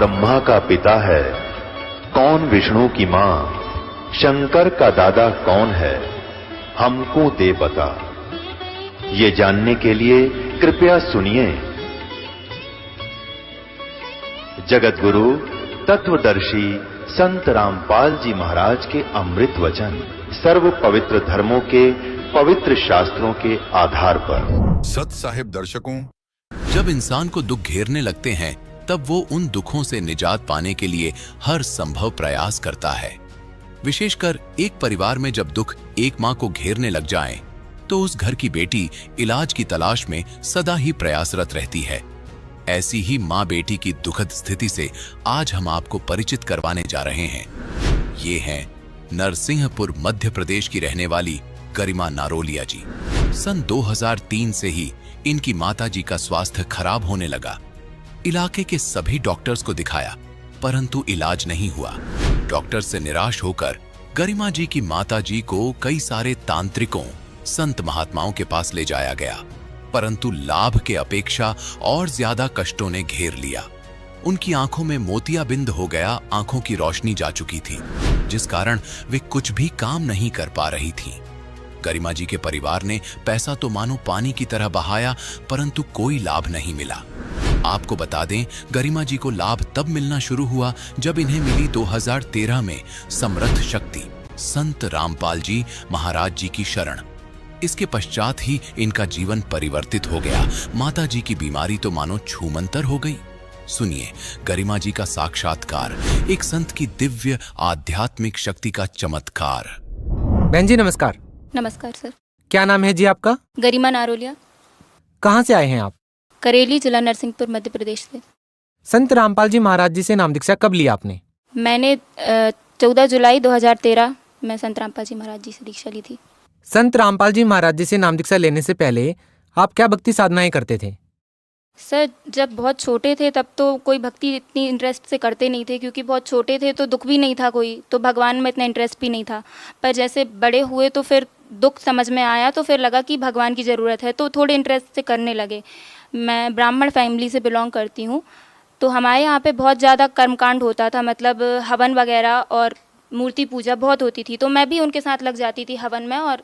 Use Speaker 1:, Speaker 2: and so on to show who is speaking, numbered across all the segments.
Speaker 1: ब्रह्मा का पिता है, कौन विष्णु की मां, शंकर का दादा कौन है, हमको दे बता। ये जानने के लिए कृपया सुनिए। जगत गुरु तत्वदर्शी संत रामपाल जी महाराज के अमृत वचन सर्व पवित्र धर्मों के पवित्र शास्त्रों के आधार पर।
Speaker 2: सत साहिब दर्शकों,
Speaker 3: जब इंसान को दुख घेरने लगते हैं तब वो उन दुखों से निजात पाने के लिए हर संभव प्रयास करता है। विशेषकर एक परिवार में जब दुख एक माँ को घेरने लग जाए तो उस घर की बेटी इलाज की तलाश में सदा ही प्रयासरत रहती है। ऐसी ही माँ बेटी की दुखद स्थिति से आज हम आपको परिचित करवाने जा रहे हैं। ये हैं नरसिंहपुर मध्य प्रदेश की रहने वाली गरिमा नारोलिया जी। सन 2003 से ही इनकी माताजी का स्वास्थ्य खराब होने लगा। इलाके के सभी डॉक्टर्स को दिखाया परंतु इलाज नहीं हुआ। डॉक्टर से निराश होकर गरिमा जी की माताजी को कई सारे तांत्रिकों, संत महात्माओं के पास ले जाया गया परंतु लाभ के अपेक्षा और ज्यादा कष्टों ने घेर लिया। उनकी आंखों में मोतियाबिंद हो गया, आंखों की रोशनी जा चुकी थी जिस कारण वे कुछ भी काम नहीं कर पा रही थीं। गरिमा जी के परिवार ने पैसा तो मानो पानी की तरह बहाया परंतु कोई लाभ नहीं मिला। आपको बता दें, गरिमा जी को लाभ तब मिलना शुरू हुआ जब इन्हें मिली 2013 में समर्थ शक्ति संत रामपाल जी महाराज जी की शरण। इसके पश्चात ही इनका जीवन परिवर्तित हो गया। माता जी की बीमारी तो मानो छूमंतर हो गई। सुनिए गरिमा जी का साक्षात्कार, एक संत की दिव्य आध्यात्मिक शक्ति का चमत्कार।
Speaker 4: बहन जी नमस्कार।
Speaker 5: नमस्कार सर।
Speaker 4: क्या नाम है जी आपका?
Speaker 5: गरिमा नारोलिया।
Speaker 4: कहाँ से आए हैं आप?
Speaker 5: करेली, जिला नरसिंहपुर, मध्य प्रदेश से।
Speaker 4: संत रामपाल जी महाराज जी से नाम दीक्षा कब लिया आपने?
Speaker 5: मैंने 14 जुलाई 2013 में संत रामपाल जी महाराज जी से दीक्षा ली थी।
Speaker 4: संत रामपाल जी महाराज जी से नाम दीक्षा लेने से पहले आप क्या भक्ति साधनाएं करते थे?
Speaker 5: सर जब बहुत छोटे थे तब तो कोई भक्ति इतनी इंटरेस्ट से करते नहीं थे क्योंकि बहुत छोटे थे तो दुख भी नहीं था कोई, तो भगवान में इतना इंटरेस्ट भी नहीं था। पर जैसे बड़े हुए तो फिर दुख समझ में आया तो फिर लगा कि भगवान की ज़रूरत है तो थोड़े इंटरेस्ट से करने लगे। मैं ब्राह्मण फैमिली से बिलोंग करती हूँ तो हमारे यहाँ पे बहुत ज़्यादा कर्मकांड होता था, मतलब हवन वगैरह और मूर्ति पूजा बहुत होती थी तो मैं भी उनके साथ लग जाती थी हवन में और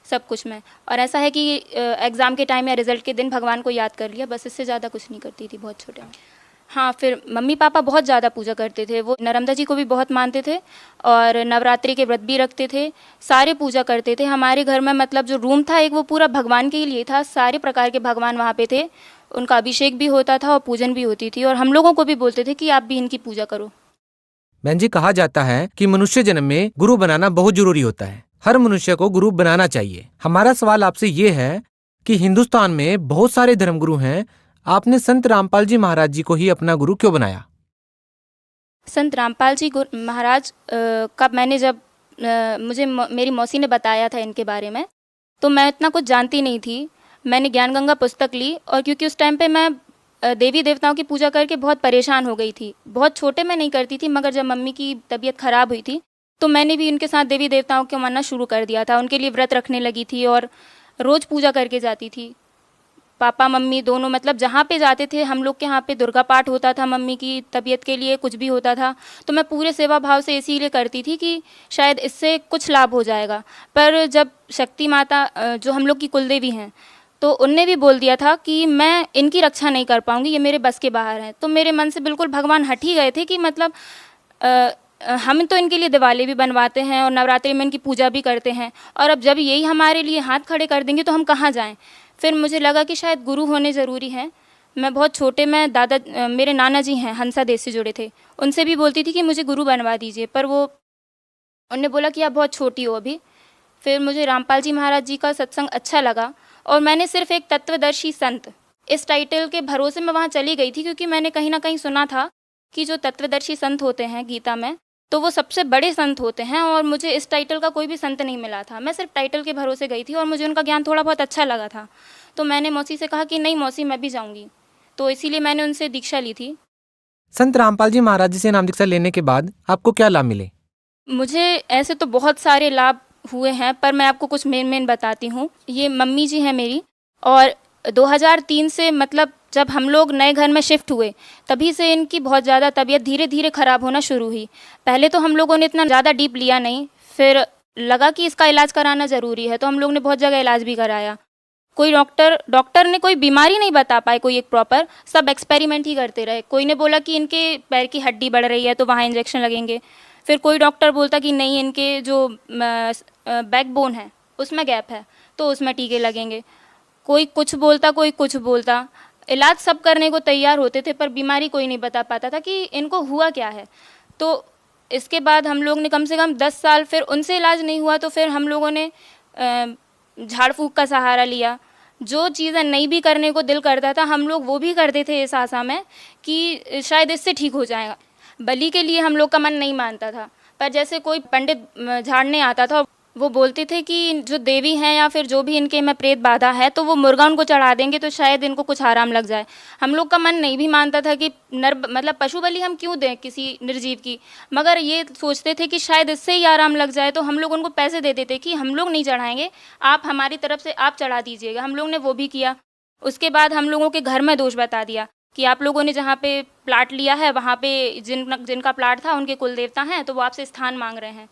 Speaker 5: सब कुछ में। और ऐसा है कि एग्ज़ाम के टाइम या रिजल्ट के दिन भगवान को याद कर लिया, बस इससे ज़्यादा कुछ नहीं करती थी बहुत छोटे में। हाँ, फिर मम्मी पापा बहुत ज़्यादा पूजा करते थे, वो नर्मदा जी को भी बहुत मानते थे और नवरात्रि के व्रत भी रखते थे, सारे पूजा करते थे। हमारे घर में मतलब जो रूम था एक वो पूरा भगवान के लिए था, सारे प्रकार के भगवान वहाँ पे थे, उनका अभिषेक भी होता था और पूजन भी होती थी और हम लोगों को भी बोलते थे कि आप भी इनकी पूजा करो।
Speaker 4: बहन जी कहा जाता है कि मनुष्य जन्म में गुरु बनाना बहुत जरूरी होता है, हर मनुष्य को गुरु बनाना चाहिए। हमारा सवाल आपसे ये है कि हिंदुस्तान में बहुत सारे धर्मगुरु हैं, आपने संत रामपाल जी महाराज जी को ही अपना गुरु क्यों बनाया?
Speaker 5: संत रामपाल जी महाराज का मैंने जब मुझे मेरी मौसी ने बताया था इनके बारे में तो मैं इतना कुछ जानती नहीं थी। मैंने ज्ञान गंगा पुस्तक ली और क्योंकि उस टाइम पे मैं देवी देवताओं की पूजा करके बहुत परेशान हो गई थी। बहुत छोटे में नहीं करती थी मगर जब मम्मी की तबीयत ख़राब हुई थी तो मैंने भी उनके साथ देवी देवताओं को मानना शुरू कर दिया था। उनके लिए व्रत रखने लगी थी और रोज़ पूजा करके जाती थी। पापा मम्मी दोनों मतलब जहाँ पे जाते थे, हम लोग के यहाँ पे दुर्गा पाठ होता था, मम्मी की तबीयत के लिए कुछ भी होता था तो मैं पूरे सेवा भाव से इसीलिए करती थी कि शायद इससे कुछ लाभ हो जाएगा। पर जब शक्ति माता जो हम लोग की कुलदेवी हैं तो उनने भी बोल दिया था कि मैं इनकी रक्षा नहीं कर पाऊँगी, ये मेरे बस के बाहर हैं, तो मेरे मन से बिल्कुल भगवान हट ही गए थे कि मतलब हम तो इनके लिए दिवाली भी बनवाते हैं और नवरात्रि में इनकी पूजा भी करते हैं और अब जब यही हमारे लिए हाथ खड़े कर देंगे तो हम कहाँ जाएं। फिर मुझे लगा कि शायद गुरु होने ज़रूरी हैं। मैं बहुत छोटे में मेरे नाना जी हैं हंसा देश से जुड़े थे, उनसे भी बोलती थी कि मुझे गुरु बनवा दीजिए, पर वो उन्होंने बोला कि आप बहुत छोटी हो अभी। फिर मुझे रामपाल जी महाराज जी का सत्संग अच्छा लगा और मैंने सिर्फ एक तत्वदर्शी संत इस टाइटल के भरोसे में वहाँ चली गई थी क्योंकि मैंने कहीं ना कहीं सुना था कि जो तत्वदर्शी संत होते हैं गीता में तो वो सबसे बड़े संत होते हैं और मुझे इस टाइटल का कोई भी संत नहीं मिला था। मैं सिर्फ टाइटल के भरोसे गई थी और मुझे उनका ज्ञान थोड़ा बहुत अच्छा लगा था तो मैंने मौसी से कहा कि नहीं मौसी मैं भी जाऊँगी, तो इसीलिए मैंने उनसे दीक्षा ली थी।
Speaker 4: संत रामपाल जी महाराज जी से नाम दीक्षा लेने के बाद आपको क्या लाभ मिले?
Speaker 5: मुझे ऐसे तो बहुत सारे लाभ हुए हैं पर मैं आपको कुछ मेन बताती हूँ। ये मम्मी जी हैं मेरी और 2003 से मतलब जब हम लोग नए घर में शिफ्ट हुए तभी से इनकी बहुत ज़्यादा तबीयत धीरे धीरे ख़राब होना शुरू हुई। पहले तो हम लोगों ने इतना ज़्यादा डीप लिया नहीं, फिर लगा कि इसका इलाज कराना ज़रूरी है, तो हम लोग ने बहुत जगह इलाज भी कराया। कोई डॉक्टर ने कोई बीमारी नहीं बता पाए, कोई एक प्रॉपर, सब एक्सपेरिमेंट ही करते रहे। कोई ने बोला कि इनके पैर की हड्डी बढ़ रही है तो वहाँ इंजेक्शन लगेंगे, फिर कोई डॉक्टर बोलता कि नहीं इनके जो बैकबोन है उसमें गैप है तो उसमें टीके लगेंगे, कोई कुछ बोलता कोई कुछ बोलता। इलाज सब करने को तैयार होते थे पर बीमारी कोई नहीं बता पाता था कि इनको हुआ क्या है। तो इसके बाद हम लोग ने कम से कम 10 साल, फिर उनसे इलाज नहीं हुआ तो फिर हम लोगों ने झाड़ फूँक का सहारा लिया। जो चीज़ें नहीं भी करने को दिल करता था हम लोग वो भी करते थे इस आशा में कि शायद इससे ठीक हो जाएगा। बलि के लिए हम लोग का मन नहीं मानता था, पर जैसे कोई पंडित झाड़ने आता था वो बोलते थे कि जो देवी हैं या फिर जो भी इनके में प्रेत बाधा है तो वो मुर्गा उनको चढ़ा देंगे तो शायद इनको कुछ आराम लग जाए। हम लोग का मन नहीं भी मानता था कि मतलब पशु बलि हम क्यों दें किसी निर्जीव की, मगर ये सोचते थे कि शायद इससे ही आराम लग जाए। तो हम लोग उनको पैसे देते थे कि हम लोग नहीं चढ़ाएंगे, आप हमारी तरफ से आप चढ़ा दीजिएगा। हम लोग ने वो भी किया। उसके बाद हम लोगों के घर में दोष बता दिया कि आप लोगों ने जहाँ पे प्लाट लिया है वहाँ पे जिनका प्लाट था उनके कुल देवता हैं तो वो आपसे स्थान मांग रहे हैं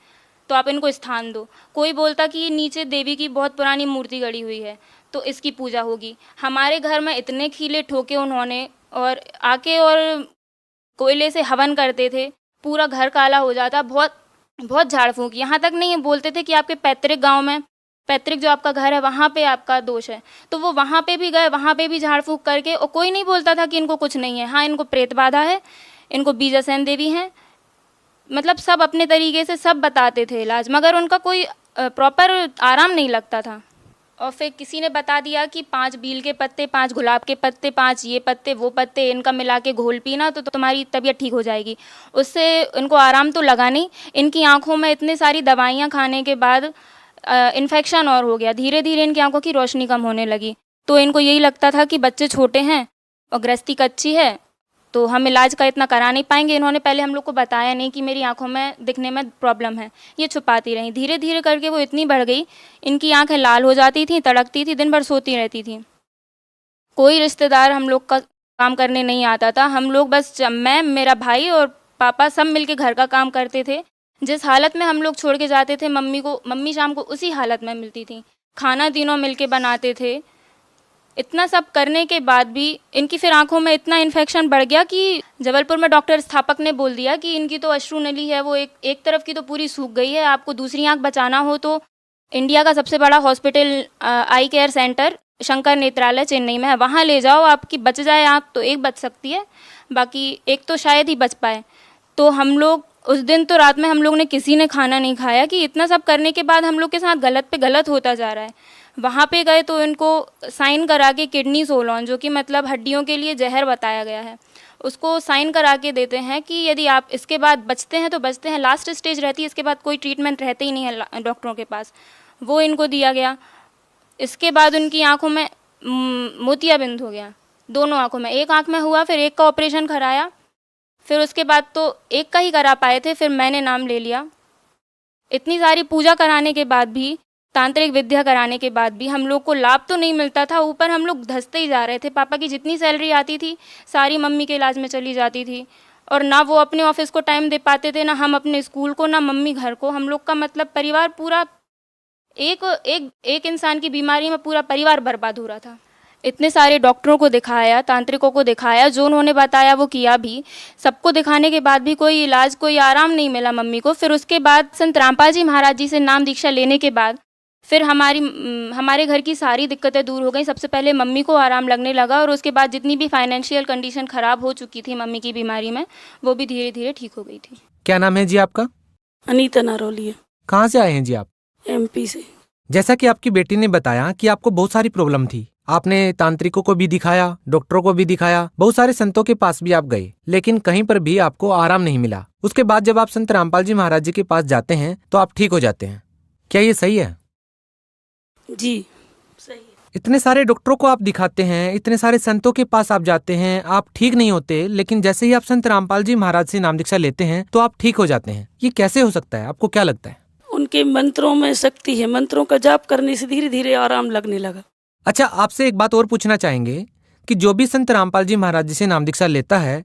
Speaker 5: तो आप इनको स्थान दो। कोई बोलता कि नीचे देवी की बहुत पुरानी मूर्ति गड़ी हुई है तो इसकी पूजा होगी। हमारे घर में इतने खीले ठोके उन्होंने और आके और कोयले से हवन करते थे, पूरा घर काला हो जाता। बहुत बहुत झाड़ फूँक, यहाँ तक नहीं बोलते थे कि आपके पैतृक गाँव में, पैतृक जो आपका घर है वहाँ पे आपका दोष है, तो वो वहाँ पे भी गए, वहाँ पे भी झाड़ फूँक करके, और कोई नहीं बोलता था कि इनको कुछ नहीं है। हाँ, इनको प्रेत बाधा है, इनको बीजासेन देवी हैं, मतलब सब अपने तरीके से सब बताते थे इलाज, मगर उनका कोई प्रॉपर आराम नहीं लगता था। और फिर किसी ने बता दिया कि 5 बील के पत्ते, 5 गुलाब के पत्ते, 5 ये पत्ते वो पत्ते, इनका मिला के घोल पीना तो तुम्हारी तबीयत ठीक हो जाएगी। उससे इनको आराम तो लगा नहीं, इनकी आँखों में इतनी सारी दवाइयाँ खाने के बाद इन्फेक्शन और हो गया। धीरे धीरे इनकी आंखों की रोशनी कम होने लगी। तो इनको यही लगता था कि बच्चे छोटे हैं और गृहस्थी कच्ची है तो हम इलाज का इतना करा नहीं पाएंगे। इन्होंने पहले हम लोग को बताया नहीं कि मेरी आंखों में दिखने में प्रॉब्लम है, ये छुपाती रहीं। धीरे धीरे करके वो इतनी बढ़ गई, इनकी आंखें लाल हो जाती थी, तड़कती थी, दिन भर सोती रहती थी। कोई रिश्तेदार हम लोग का काम करने नहीं आता था। हम लोग बस मैं, मेरा भाई और पापा सब मिल के घर का काम करते थे। जिस हालत में हम लोग छोड़ के जाते थे मम्मी को, मम्मी शाम को उसी हालत में मिलती थी। खाना तीनों मिल के बनाते थे। इतना सब करने के बाद भी इनकी फिर आंखों में इतना इन्फेक्शन बढ़ गया कि जबलपुर में डॉक्टर स्थापक ने बोल दिया कि इनकी तो अश्रु नली है वो एक तरफ की तो पूरी सूख गई है। आपको दूसरी आंख बचाना हो तो इंडिया का सबसे बड़ा hospital eye care centre Shankar Nethralaya Chennai में है, वहाँ ले जाओ, आपकी बच जाए आंख तो एक बच सकती है, बाकी एक तो शायद ही बच पाए। तो हम लोग उस दिन तो रात में हम लोग ने किसी ने खाना नहीं खाया कि इतना सब करने के बाद हम लोग के साथ गलत पे गलत होता जा रहा है। वहाँ पे गए तो इनको साइन करा के किडनी सोलॉन, जो कि मतलब हड्डियों के लिए जहर बताया गया है, उसको साइन करा के देते हैं कि यदि आप इसके बाद बचते हैं तो बचते हैं, लास्ट स्टेज रहती है, इसके बाद कोई ट्रीटमेंट रहते ही नहीं है डॉक्टरों के पास। वो इनको दिया गया। इसके बाद उनकी आँखों में मोतियाबिंद हो गया, दोनों आँखों में। एक आँख में हुआ, फिर एक का ऑपरेशन कराया, फिर उसके बाद तो एक का ही करा पाए थे, फिर मैंने नाम ले लिया। इतनी सारी पूजा कराने के बाद भी, तांत्रिक विद्या कराने के बाद भी हम लोग को लाभ तो नहीं मिलता था, ऊपर हम लोग धंसते ही जा रहे थे। पापा की जितनी सैलरी आती थी सारी मम्मी के इलाज में चली जाती थी, और ना वो अपने ऑफिस को टाइम दे पाते थे, ना हम अपने स्कूल को, ना मम्मी घर को। हम लोग का मतलब परिवार पूरा एक इंसान की बीमारी में पूरा परिवार बर्बाद हो रहा था। इतने सारे डॉक्टरों को दिखाया, तांत्रिकों को दिखाया, जो उन्होंने बताया वो किया भी। सबको दिखाने के बाद भी कोई इलाज, कोई आराम नहीं मिला मम्मी को। फिर उसके बाद संत रामपाल जी महाराज जी से नाम दीक्षा लेने के बाद फिर हमारे घर की सारी दिक्कतें दूर हो गई। सबसे पहले मम्मी को आराम लगने लगा, और उसके बाद जितनी भी फाइनेंशियल कंडीशन ख़राब हो चुकी थी मम्मी की बीमारी में, वो भी धीरे धीरे ठीक हो गई थी।
Speaker 4: क्या नाम है जी आपका?
Speaker 6: अनीता नारोलिया।
Speaker 4: कहाँ से आए हैं जी आप?
Speaker 6: MP से।
Speaker 4: जैसा कि आपकी बेटी ने बताया कि आपको बहुत सारी प्रॉब्लम थी, आपने तांत्रिकों को भी दिखाया, डॉक्टरों को भी दिखाया, बहुत सारे संतों के पास भी आप गए, लेकिन कहीं पर भी आपको आराम नहीं मिला। उसके बाद जब आप संत रामपाल जी महाराज जी के पास जाते हैं तो आप ठीक हो जाते हैं। क्या ये सही है?
Speaker 6: जी सही है।
Speaker 4: इतने सारे डॉक्टरों को आप दिखाते हैं, इतने सारे संतों के पास आप जाते हैं, आप ठीक नहीं होते, लेकिन जैसे ही आप संत रामपाल जी महाराज से नाम दीक्षा लेते हैं तो आप ठीक हो जाते हैं। ये कैसे हो सकता है? आपको क्या लगता है?
Speaker 6: उनके मंत्रों में शक्ति है, मंत्रों का जाप करने से धीरे धीरे आराम लगने लगा।
Speaker 4: अच्छा, आपसे एक बात और पूछना चाहेंगे कि जो भी संत रामपाल जी महाराज जी से नाम दीक्षा लेता है,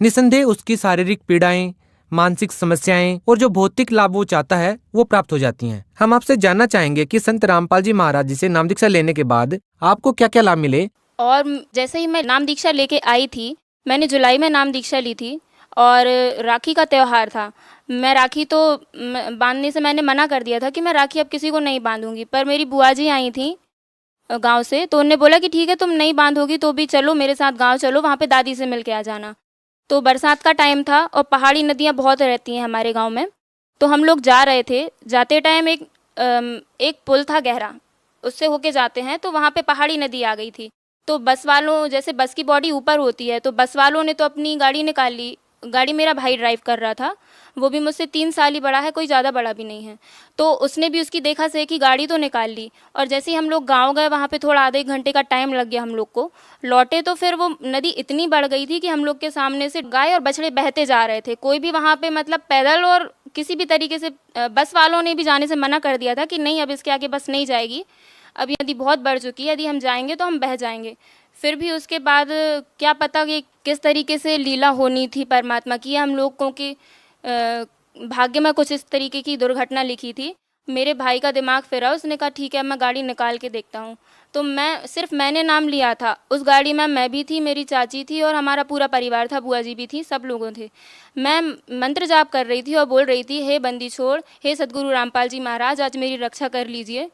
Speaker 4: निसंदेह उसकी शारीरिक पीड़ाएं, मानसिक समस्याएं और जो भौतिक लाभ वो चाहता है वो प्राप्त हो जाती हैं। हम आपसे जानना चाहेंगे कि संत रामपाल जी महाराज जी से नाम दीक्षा लेने के बाद आपको क्या क्या लाभ मिले।
Speaker 5: और जैसे ही मैं नाम दीक्षा लेके आई थी, मैंने जुलाई में नाम दीक्षा ली थी और राखी का त्यौहार था। मैं राखी तो बांधने से मैंने मना कर दिया था कि मैं राखी अब किसी को नहीं बांधूंगी, पर मेरी बुआ जी आई थी गांव से, तो उन्होंने बोला कि ठीक है तुम नहीं बांधोगी तो भी चलो मेरे साथ गांव चलो, वहाँ पे दादी से मिल के आ जाना। तो बरसात का टाइम था और पहाड़ी नदियाँ बहुत रहती हैं हमारे गांव में, तो हम लोग जा रहे थे। जाते टाइम एक पुल था गहरा, उससे होके जाते हैं तो वहाँ पे पहाड़ी नदी आ गई थी। तो बस वालों, जैसे बस की बॉडी ऊपर होती है, तो बस वालों ने तो अपनी गाड़ी निकाल ली। गाड़ी मेरा भाई ड्राइव कर रहा था, वो भी मुझसे 3 साल ही बड़ा है, कोई ज़्यादा बड़ा भी नहीं है। तो उसने भी उसकी देखा से कि गाड़ी तो निकाल ली। और जैसे ही हम लोग गांव गए, वहाँ पे थोड़ा आधे घंटे का टाइम लग गया हम लोग को। लौटे तो फिर वो नदी इतनी बढ़ गई थी कि हम लोग के सामने से गाय और बछड़े बहते जा रहे थे। कोई भी वहाँ पे मतलब पैदल और किसी भी तरीके से, बस वालों ने भी जाने से मना कर दिया था कि नहीं अब इसके आगे बस नहीं जाएगी, अब ये नदी बहुत बढ़ चुकी है, यदि हम जाएंगे तो हम बह जाएंगे। फिर भी उसके बाद क्या पता कि किस तरीके से लीला होनी थी परमात्मा की, हम लोगों के भाग्य में कुछ इस तरीके की दुर्घटना लिखी थी। मेरे भाई का दिमाग फिरा, उसने कहा ठीक है मैं गाड़ी निकाल के देखता हूँ। तो मैंने नाम लिया था। उस गाड़ी में मैं भी थी, मेरी चाची थी और हमारा पूरा परिवार था, बुआ जी भी थी, सब लोगों थे। मैं मंत्र जाप कर रही थी और बोल रही थी, हे बंदी छोड़, हे सदगुरु रामपाल जी महाराज, आज मेरी रक्षा कर लीजिए,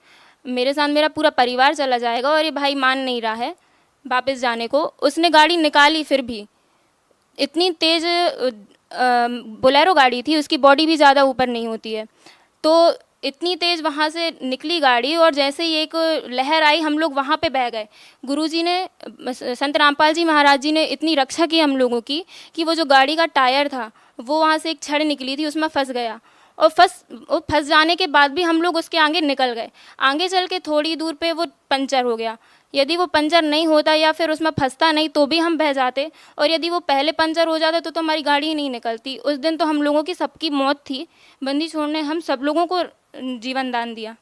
Speaker 5: मेरे साथ मेरा पूरा परिवार चला जाएगा। और ये भाई मान नहीं रहा है वापस जाने को। उसने गाड़ी निकाली, फिर भी इतनी तेज़ बोलेरो गाड़ी थी, उसकी बॉडी भी ज़्यादा ऊपर नहीं होती है, तो इतनी तेज़ वहाँ से निकली गाड़ी। और जैसे ही एक लहर आई, हम लोग वहाँ पे बह गए। गुरुजी ने, संत रामपाल जी महाराज जी ने इतनी रक्षा की हम लोगों की कि वो जो गाड़ी का टायर था वो वहाँ से एक छड़ निकली थी, उसमें फंस गया। और फंस जाने के बाद भी हम लोग उसके आगे निकल गए। आगे चल के थोड़ी दूर पे वो पंचर हो गया। यदि वो पंचर नहीं होता या फिर उसमें फंसता नहीं तो भी हम बह जाते, और यदि वो पहले पंचर हो जाता तो हमारी गाड़ी ही नहीं निकलती। उस दिन तो हम लोगों की सबकी मौत थी। बंदी छोड़ ने हम सब लोगों को जीवन दान दिया।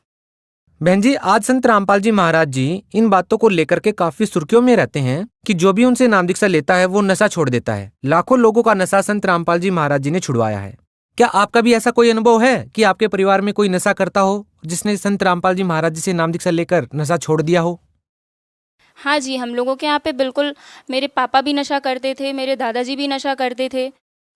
Speaker 4: बहन जी, आज संत रामपाल जी महाराज जी इन बातों को लेकर के काफी सुर्खियों में रहते हैं कि जो भी उनसे नाम दीक्षा लेता है वो नशा छोड़ देता है। लाखों लोगों का नशा संत रामपाल जी महाराज जी ने छुड़वाया है। क्या आपका भी ऐसा कोई अनुभव है कि आपके परिवार में कोई नशा करता हो जिसने संत रामपाल जी महाराज जी से नाम दीक्षा लेकर नशा छोड़ दिया हो?
Speaker 5: हाँ जी, हम लोगों के यहाँ पे बिल्कुल, मेरे पापा भी नशा करते थे, मेरे दादाजी भी नशा करते थे।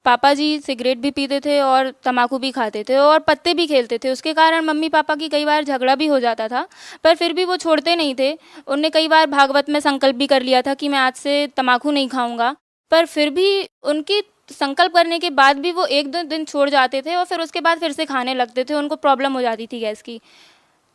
Speaker 5: पापा जी सिगरेट भी पीते थे और तम्बाकू भी खाते थे और पत्ते भी खेलते थे। उसके कारण मम्मी पापा की कई बार झगड़ा भी हो जाता था, पर फिर भी वो छोड़ते नहीं थे। उनने कई बार भागवत में संकल्प भी कर लिया था कि मैं आज से तम्बाकू नहीं खाऊंगा, पर फिर भी उनकी संकल्प करने के बाद भी वो 1-2 दिन छोड़ जाते थे और फिर उसके बाद फिर से खाने लगते थे। उनको प्रॉब्लम हो जाती थी गैस की,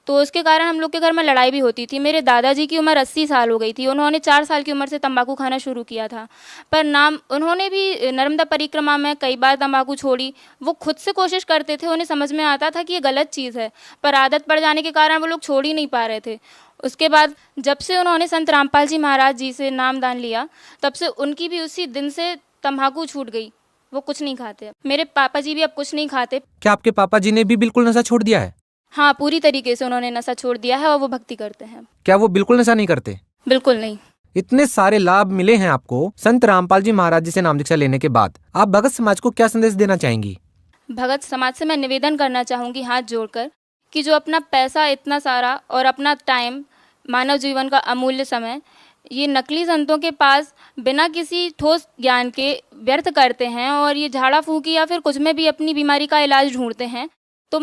Speaker 5: तो उसके कारण हम लोग के घर में लड़ाई भी होती थी। मेरे दादाजी की उम्र 80 साल हो गई थी। उन्होंने 4 साल की उम्र से तंबाकू खाना शुरू किया था, पर उन्होंने भी नर्मदा परिक्रमा में कई बार तंबाकू छोड़ी। वो खुद से कोशिश करते थे, उन्हें समझ में आता था कि ये गलत चीज़ है, पर आदत पड़ जाने के कारण वो लोग छोड़ ही नहीं पा रहे थे। उसके बाद जब से उन्होंने संत रामपाल जी महाराज जी से नाम दान लिया, तब से उनकी भी उसी दिन से तंबाकू छूट गई। वो कुछ नहीं खाते। मेरे पापा जी भी अब कुछ नहीं खाते।
Speaker 4: क्या आपके पापा जी ने भी बिल्कुल नशा छोड़ दिया है?
Speaker 5: हाँ, पूरी तरीके से उन्होंने नशा छोड़ दिया है और वो भक्ति करते हैं।
Speaker 4: क्या वो बिल्कुल नशा नहीं करते?
Speaker 5: बिल्कुल नहीं।
Speaker 4: इतने सारे लाभ मिले हैं आपको संत रामपाल जी महाराज जी से नाम दीक्षा लेने के बाद, आप भगत समाज को क्या संदेश देना चाहेंगी?
Speaker 5: भगत समाज से मैं निवेदन करना चाहूँगी हाथ जोड़कर कि जो अपना पैसा इतना सारा और अपना टाइम, मानव जीवन का अमूल्य समय, ये नकली संतों के पास बिना किसी ठोस ज्ञान के व्यर्थ करते हैं और ये झाड़ा फूकी या फिर कुछ में भी अपनी बीमारी का इलाज ढूंढते हैं, तो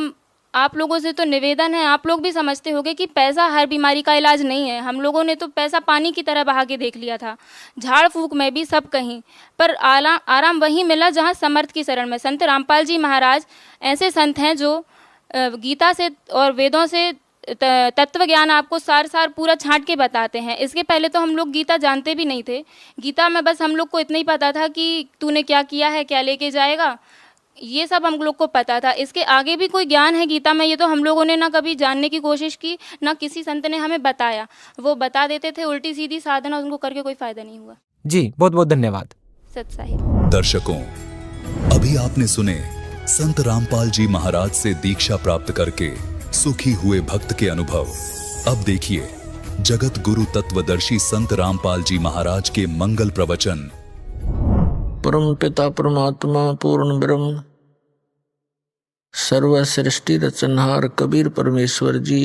Speaker 5: आप लोगों से तो निवेदन है, आप लोग भी समझते होंगे कि पैसा हर बीमारी का इलाज नहीं है। हम लोगों ने तो पैसा पानी की तरह बहा के देख लिया था, झाड़ फूक में भी सब कहीं, पर आराम वहीं मिला जहाँ समर्थ की शरण में। संत रामपाल जी महाराज ऐसे संत हैं जो गीता से और वेदों से तत्व ज्ञान आपको सार पूरा छांट के बताते हैं। इसके पहले तो हम लोग गीता जानते भी नहीं थे। गीता में बस हम लोग को इतना ही पता था कि तूने क्या किया है, क्या लेके जाएगा, ये सब हम लोग को पता था। इसके आगे भी कोई ज्ञान है गीता में, ये तो हम लोगों ने ना कभी जानने की कोशिश की, ना किसी संत ने हमें बताया। वो बता देते थे उल्टी सीधी साधना, उनको करके कोई फायदा नहीं हुआ।
Speaker 4: जी, बहुत बहुत धन्यवाद।
Speaker 5: सत साहिब।
Speaker 3: दर्शकों, अभी आपने सुने संत रामपाल जी महाराज से दीक्षा प्राप्त करके सुखी हुए भक्त के अनुभव। अब देखिए
Speaker 7: जगत गुरु तत्वदर्शी संत रामपाल जी महाराज के मंगल प्रवचन।
Speaker 8: परम पिता परमात्मा पूर्ण ब्रह्म सर्व सृष्टि रचनहार कबीर परमेश्वर जी,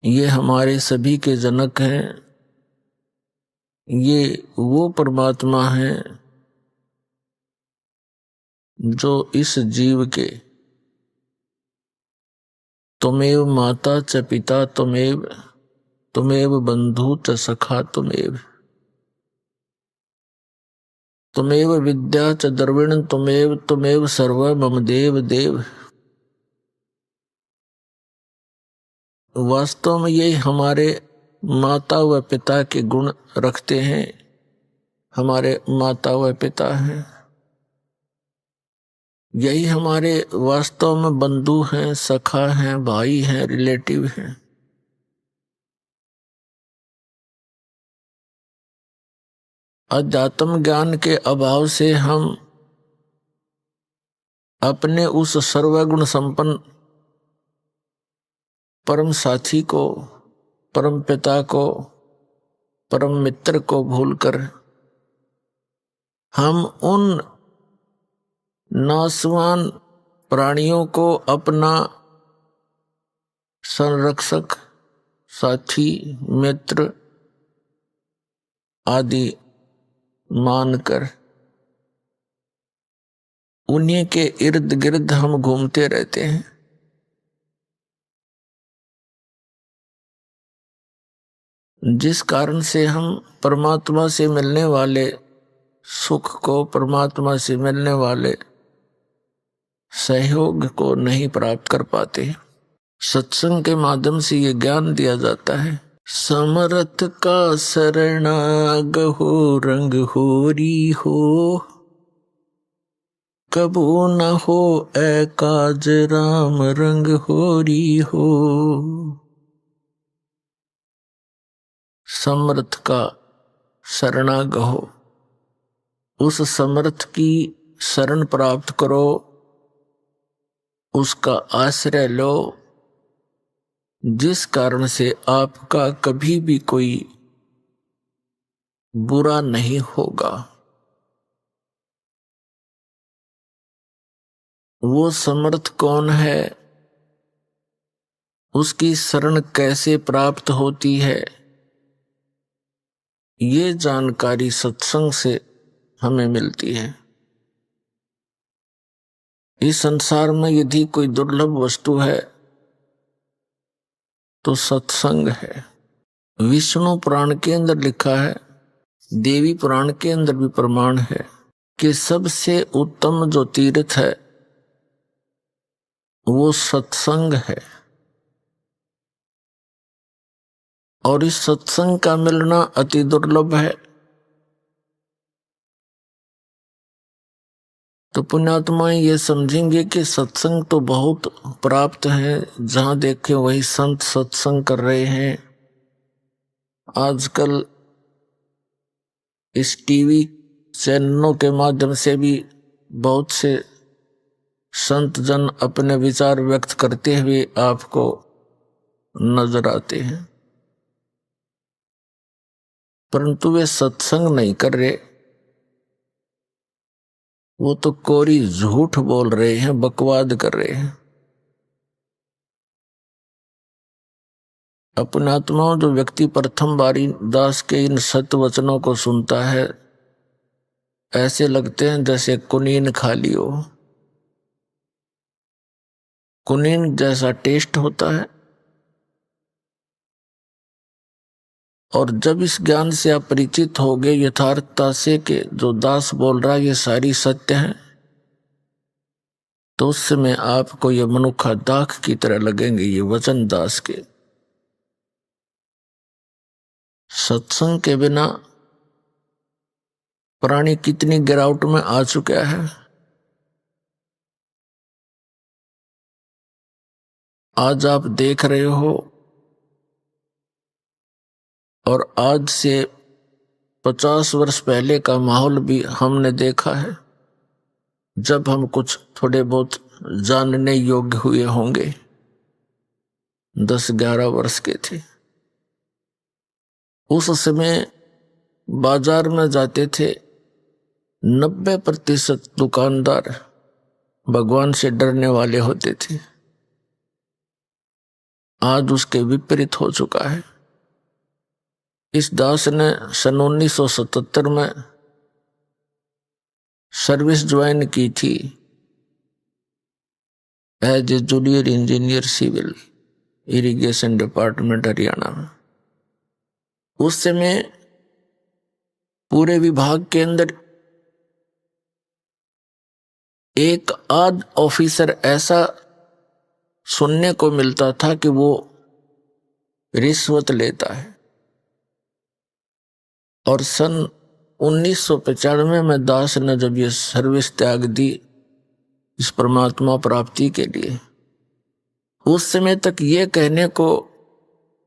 Speaker 8: ये हमारे सभी के जनक हैं। ये वो परमात्मा हैं जो इस जीव के तुमेव माता च पिता तुमेव, तुमेव बंधु च सखा तुमेव, तुमेव विद्या च द्रविण तुमेव, तुमेव सर्व मम देव देव। वास्तव में ये हमारे माता व पिता के गुण रखते हैं, हमारे माता व पिता हैं। यही हमारे वास्तव में बंधु हैं, सखा हैं, भाई हैं, रिलेटिव हैं। अध्यात्म ज्ञान के अभाव से हम अपने उस सर्वगुण संपन्न परम साथी को, परम पिता को, परम मित्र को भूलकर हम उन नासवान प्राणियों को अपना संरक्षक, साथी, मित्र आदि मानकर उन्हीं के इर्द गिर्द हम घूमते रहते हैं। जिस कारण से हम परमात्मा से मिलने वाले सुख को, परमात्मा से मिलने वाले सहयोग को नहीं प्राप्त कर पाते। सत्संग के माध्यम से ये ज्ञान दिया जाता है। समर्थ का शरणाग हो रंग होरी हो, कबू न हो ए काज राम रंग होरी हो। समर्थ का शरणाग हो, उस समर्थ की शरण प्राप्त करो, उसका आश्रय लो, जिस कारण से आपका कभी भी कोई बुरा नहीं होगा। वो समर्थ कौन है, उसकी शरण कैसे प्राप्त होती है, ये जानकारी सत्संग से हमें मिलती है। इस संसार में यदि कोई दुर्लभ वस्तु है तो सत्संग है। विष्णु पुराण के अंदर लिखा है, देवी पुराण के अंदर भी प्रमाण है कि सबसे उत्तम जो तीर्थ है वो सत्संग है। और इस सत्संग का मिलना अति दुर्लभ है। तो पुण्यात्माएं ये समझेंगे कि सत्संग तो बहुत प्राप्त है, जहां देखे वही संत सत्संग कर रहे हैं। आजकल इस टीवी चैनलों के माध्यम से भी बहुत से संत जन अपने विचार व्यक्त करते हुए आपको नजर आते हैं, परंतु वे सत्संग नहीं कर रहे। वो तो कोरी झूठ बोल रहे हैं, बकवाद कर रहे हैं। अपने आत्माओं, जो व्यक्ति प्रथम बारी दास के इन सत्य वचनों को सुनता है, ऐसे लगते हैं जैसे कुनीन खा ली हो। कुनीन जैसा टेस्ट होता है। और जब इस ज्ञान से आप परिचित हो गए यथार्थता से कि जो दास बोल रहा है ये सारी सत्य है, तो उस समय आपको ये मनुखा दाख की तरह लगेंगे ये वचन दास के। सत्संग के बिना प्राणी कितनी गिरावट में आ चुका है। आज आप देख रहे हो, और आज से 50 वर्ष पहले का माहौल भी हमने देखा है, जब हम कुछ थोड़े बहुत जानने योग्य हुए होंगे। 10-11 वर्ष के थे। उस समय बाजार में जाते थे 90% दुकानदार भगवान से डरने वाले होते थे। आज उसके विपरीत हो चुका है। इस दास ने सन 1977 में सर्विस ज्वाइन की थी as a junior engineer civil irrigation department Haryana में। उस समय पूरे विभाग के अंदर एक आध ऑफिसर ऐसा सुनने को मिलता था कि वो रिश्वत लेता है। और सन 1995 में दास ने जब ये सर्विस त्याग दी इस परमात्मा प्राप्ति के लिए, उस समय तक ये कहने को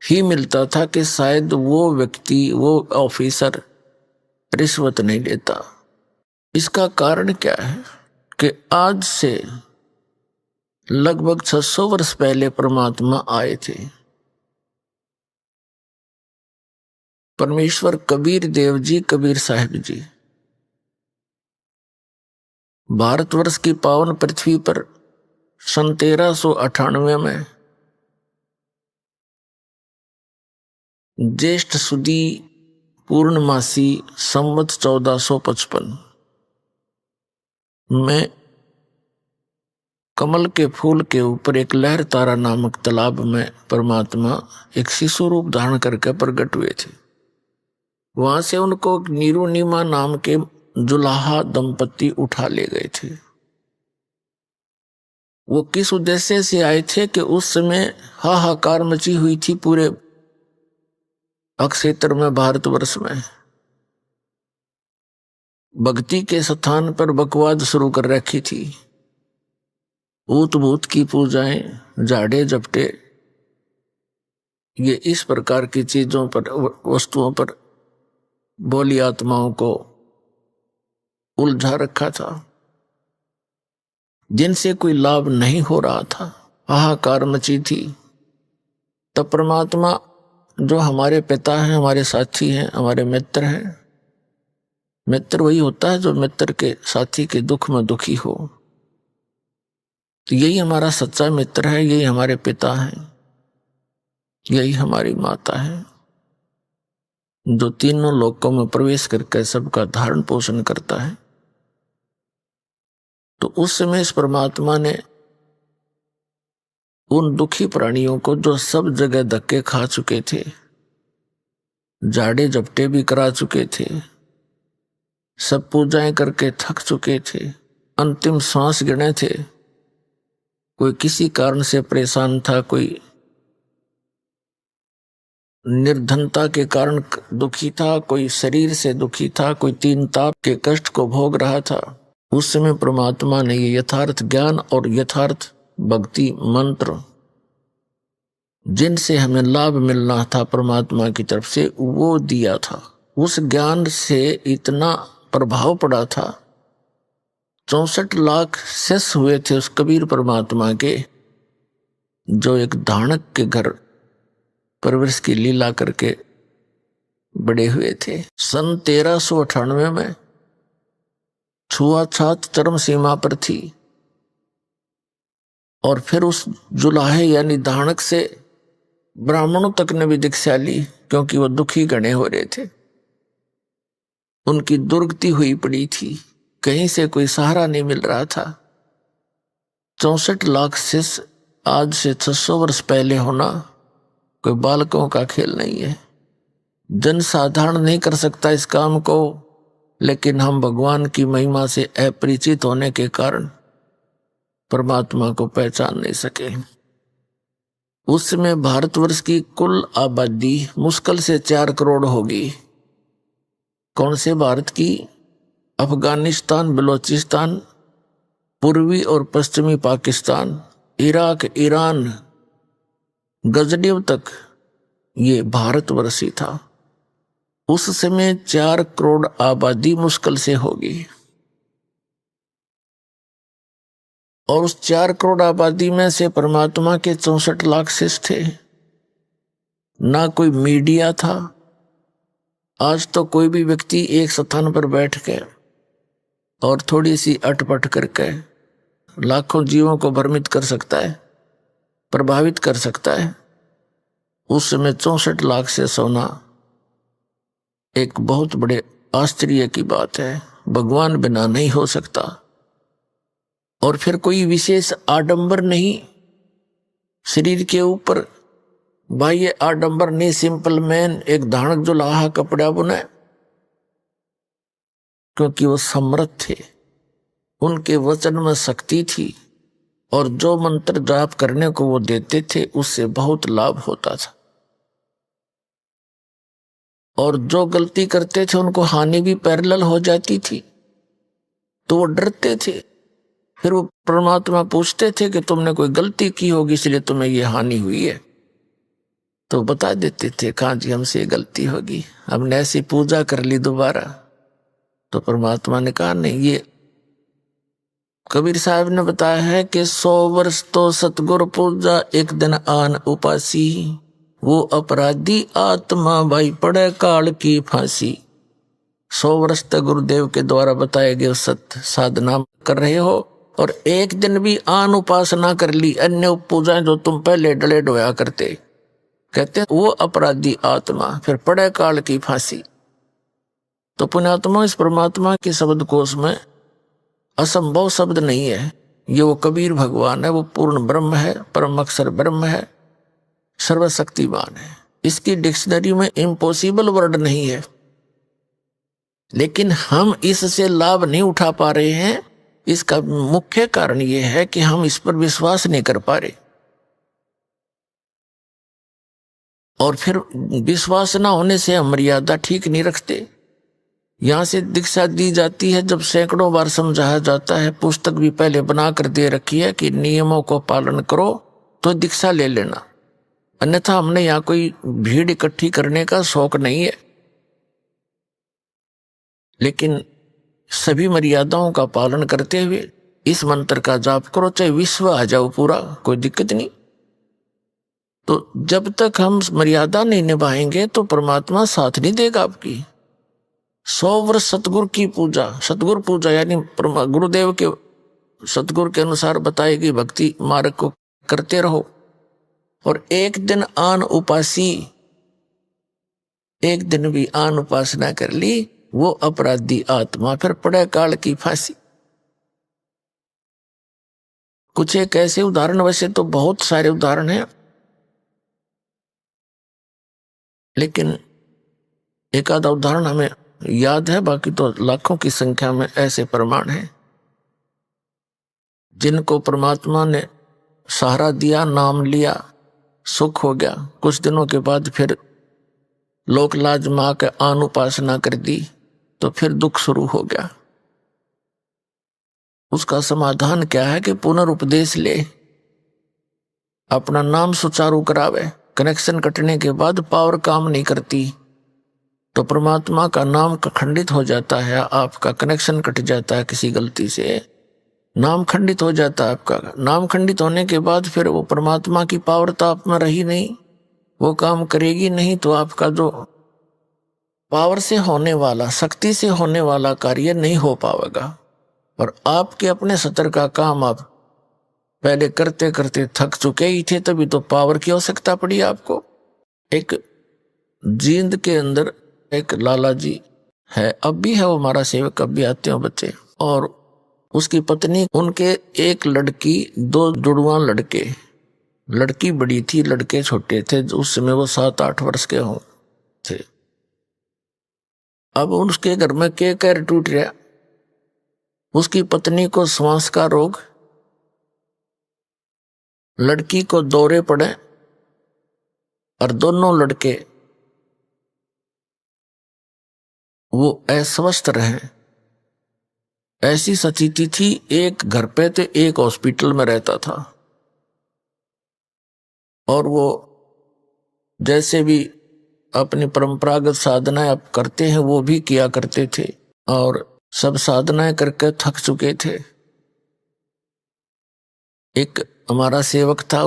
Speaker 8: ही मिलता था कि शायद वो व्यक्ति, वो ऑफिसर रिश्वत नहीं लेता। इसका कारण क्या है कि आज से लगभग 600 वर्ष पहले परमात्मा आए थे। परमेश्वर कबीर देव जी, कबीर साहिब जी भारतवर्ष की पावन पृथ्वी पर सन 1398 में ज्येष्ठ सुदी पूर्णमासी संवत 1455 में कमल के फूल के ऊपर एक लहर तारा नामक तालाब में परमात्मा एक शिशु रूप धारण करके प्रकट हुए थे। वहां से उनको नीरू नीमा नाम के जुलाहा दंपति उठा ले गए थे। वो किस उद्देश्य से आए थे कि उस समय हाहाकार मची हुई थी पूरे क्षेत्र में, भारतवर्ष में। भक्ति के स्थान पर बकवाद शुरू कर रखी थी। ऊत भूत की पूजाएं, झाड़े झपटे, ये इस प्रकार की चीजों पर, वस्तुओं पर भोली आत्माओं को उलझा रखा था, जिनसे कोई लाभ नहीं हो रहा था। हाहाकार मची थी। तब परमात्मा जो हमारे पिता हैं, हमारे साथी हैं, हमारे मित्र हैं, मित्र वही होता है जो मित्र के साथी के दुख में दुखी हो। तो यही हमारा सच्चा मित्र है, यही हमारे पिता हैं, यही हमारी माता है, जो तीनों लोकों में प्रवेश करके सबका धारण पोषण करता है। तो उस समय इस परमात्मा ने उन दुखी प्राणियों को, जो सब जगह धक्के खा चुके थे, झाड़े झपटे भी करा चुके थे, सब पूजाएं करके थक चुके थे, अंतिम सांस गिने थे, कोई किसी कारण से परेशान था, कोई निर्धनता के कारण दुखी था, कोई शरीर से दुखी था, कोई तीन ताप के कष्ट को भोग रहा था। उस समय परमात्मा ने ये यथार्थ ज्ञान और यथार्थ भक्ति मंत्र, जिनसे हमें लाभ मिलना था परमात्मा की तरफ से, वो दिया था। उस ज्ञान से इतना प्रभाव पड़ा था, 64 लाख शिष्य हुए थे उस कबीर परमात्मा के, जो एक धानक के घर परवरिश की लीला करके बड़े हुए थे। सन 1398 में छुआछात चरम सीमा पर थी, और फिर उस जुलाहे यानी धानक से ब्राह्मणों तक ने भी दीक्षा ली, क्योंकि वो दुखी गणे हो रहे थे। उनकी दुर्गति हुई पड़ी थी, कहीं से कोई सहारा नहीं मिल रहा था। 64 लाख शिष्य आज से 600 वर्ष पहले होना कोई बालकों का खेल नहीं है। जन साधारण नहीं कर सकता इस काम को, लेकिन हम भगवान की महिमा से अपरिचित होने के कारण परमात्मा को पहचान नहीं सके। उस समय भारतवर्ष की कुल आबादी मुश्किल से 4 करोड़ होगी। कौन से भारत की? अफगानिस्तान, बलोचिस्तान, पूर्वी और पश्चिमी पाकिस्तान, इराक, ईरान, गजनीव तक ये भारतवर्ष ही था। उस समय 4 करोड़ आबादी मुश्किल से होगी। और उस 4 करोड़ आबादी में से परमात्मा के 64 लाख शिष्य थे। ना कोई मीडिया था। आज तो कोई भी व्यक्ति एक स्थान पर बैठ के और थोड़ी सी अटपट करके लाखों जीवों को भ्रमित कर सकता है, प्रभावित कर सकता है। उस समय 64 लाख से सोना एक बहुत बड़े आश्चर्य की बात है। भगवान बिना नहीं हो सकता। और फिर कोई विशेष आडंबर नहीं शरीर के ऊपर, बाह्य आडंबर नहीं। सिंपल मैन एक धानक जो लाहा कपड़ा बुने, क्योंकि वो समर्थ थे, उनके वचन में शक्ति थी और जो मंत्र जाप करने को वो देते थे उससे बहुत लाभ होता था। और जो गलती करते थे उनको हानि भी पैरेलल हो जाती थी, तो वो डरते थे। फिर वो परमात्मा पूछते थे कि तुमने कोई गलती की होगी इसलिए तुम्हें ये हानि हुई है, तो बता देते थे कहाँ जी हमसे ये गलती होगी, हमने ऐसी पूजा कर ली दोबारा। तो परमात्मा ने कहा नहीं, ये कबीर साहब ने बताया है कि 100 वर्ष तो सतगुर पूजा एक दिन आन उपासी, वो अपराधी आत्मा भाई पड़े काल की फांसी। 100 वर्ष तक गुरुदेव के द्वारा बताए गए सत्य साधना कर रहे हो और एक दिन भी आन उपासना कर ली, अन्य पूजा जो तुम पहले डले डोया करते, कहते हैं वो अपराधी आत्मा फिर पड़े काल की फांसी। तो पुण्यात्मा, इस परमात्मा के शब्द कोश में असंभव शब्द नहीं है। ये वो कबीर भगवान है, वो पूर्ण ब्रह्म है, परम अक्षर ब्रह्म है, सर्वशक्तिमान है। इसकी डिक्शनरी में इम्पॉसिबल वर्ड नहीं है। लेकिन हम इससे लाभ नहीं उठा पा रहे हैं। इसका मुख्य कारण यह है कि हम इस पर विश्वास नहीं कर पा रहे। और फिर विश्वास ना होने से हम मर्यादा ठीक नहीं रखते। यहां से दीक्षा दी जाती है, जब सैकड़ों बार समझाया जाता है, पुस्तक भी पहले बना कर दे रखी है कि नियमों को पालन करो तो दीक्षा ले लेना, अन्यथा हमने यहाँ कोई भीड़ इकट्ठी करने का शौक नहीं है। लेकिन सभी मर्यादाओं का पालन करते हुए इस मंत्र का जाप करो, चाहे विश्व आ जाओ पूरा, कोई दिक्कत नहीं। तो जब तक हम मर्यादा नहीं निभाएंगे तो परमात्मा साथ नहीं देगा आपकी। 100 वर्ष सतगुरु की पूजा, सतगुरु पूजा यानी गुरुदेव के सतगुरु के अनुसार बताई गई भक्ति मार्ग को करते रहो। और एक दिन आन उपासी, एक दिन भी आन उपासना कर ली, वो अपराधी आत्मा फिर पड़े काल की फांसी। कुछ एक ऐसे उदाहरण, वैसे तो बहुत सारे उदाहरण हैं, लेकिन एक आधा उदाहरण हमें याद है, बाकी तो लाखों की संख्या में ऐसे प्रमाण हैं जिनको परमात्मा ने सहारा दिया, नाम लिया, सुख हो गया। कुछ दिनों के बाद फिर लोक लाज में आकर आन उपासना कर दी तो फिर दुख शुरू हो गया। उसका समाधान क्या है कि पुनरुपदेश ले, अपना नाम सुचारू करावे। कनेक्शन कटने के बाद पावर काम नहीं करती तो परमात्मा का नाम खंडित हो जाता है, आपका कनेक्शन कट जाता है किसी गलती से, नाम खंडित हो जाता है आपका। नाम खंडित होने के बाद फिर वो परमात्मा की पावर तो आप में रही नहीं, वो काम करेगी नहीं, तो आपका जो पावर से होने वाला, शक्ति से होने वाला कार्य नहीं हो पाएगा। और आपके अपने सतर का काम आप पहले करते करते थक चुके ही थे, तभी तो पावर की आवश्यकता पड़ी आपको। एक जींद के अंदर एक लाला जी है, अब भी है वो हमारा सेवक, अब भी आते हैं बच्चे, और उसकी पत्नी, उनके एक लड़की, 2 जुड़वा लड़के, लड़की बड़ी थी, लड़के छोटे थे। उस समय वो 7-8 वर्ष के हों थे। अब उसके घर में के कैर टूट गया। उसकी पत्नी को श्वास का रोग, लड़की को दौरे पड़े और दोनों लड़के वो अस्वस्थ रहे। ऐसी स्थिति थी, एक घर पे थे, एक हॉस्पिटल में रहता था। और वो जैसे भी अपनी परंपरागत साधनाएं आप करते हैं वो भी किया करते थे, और सब साधनाएं करके थक चुके थे। एक हमारा सेवक था,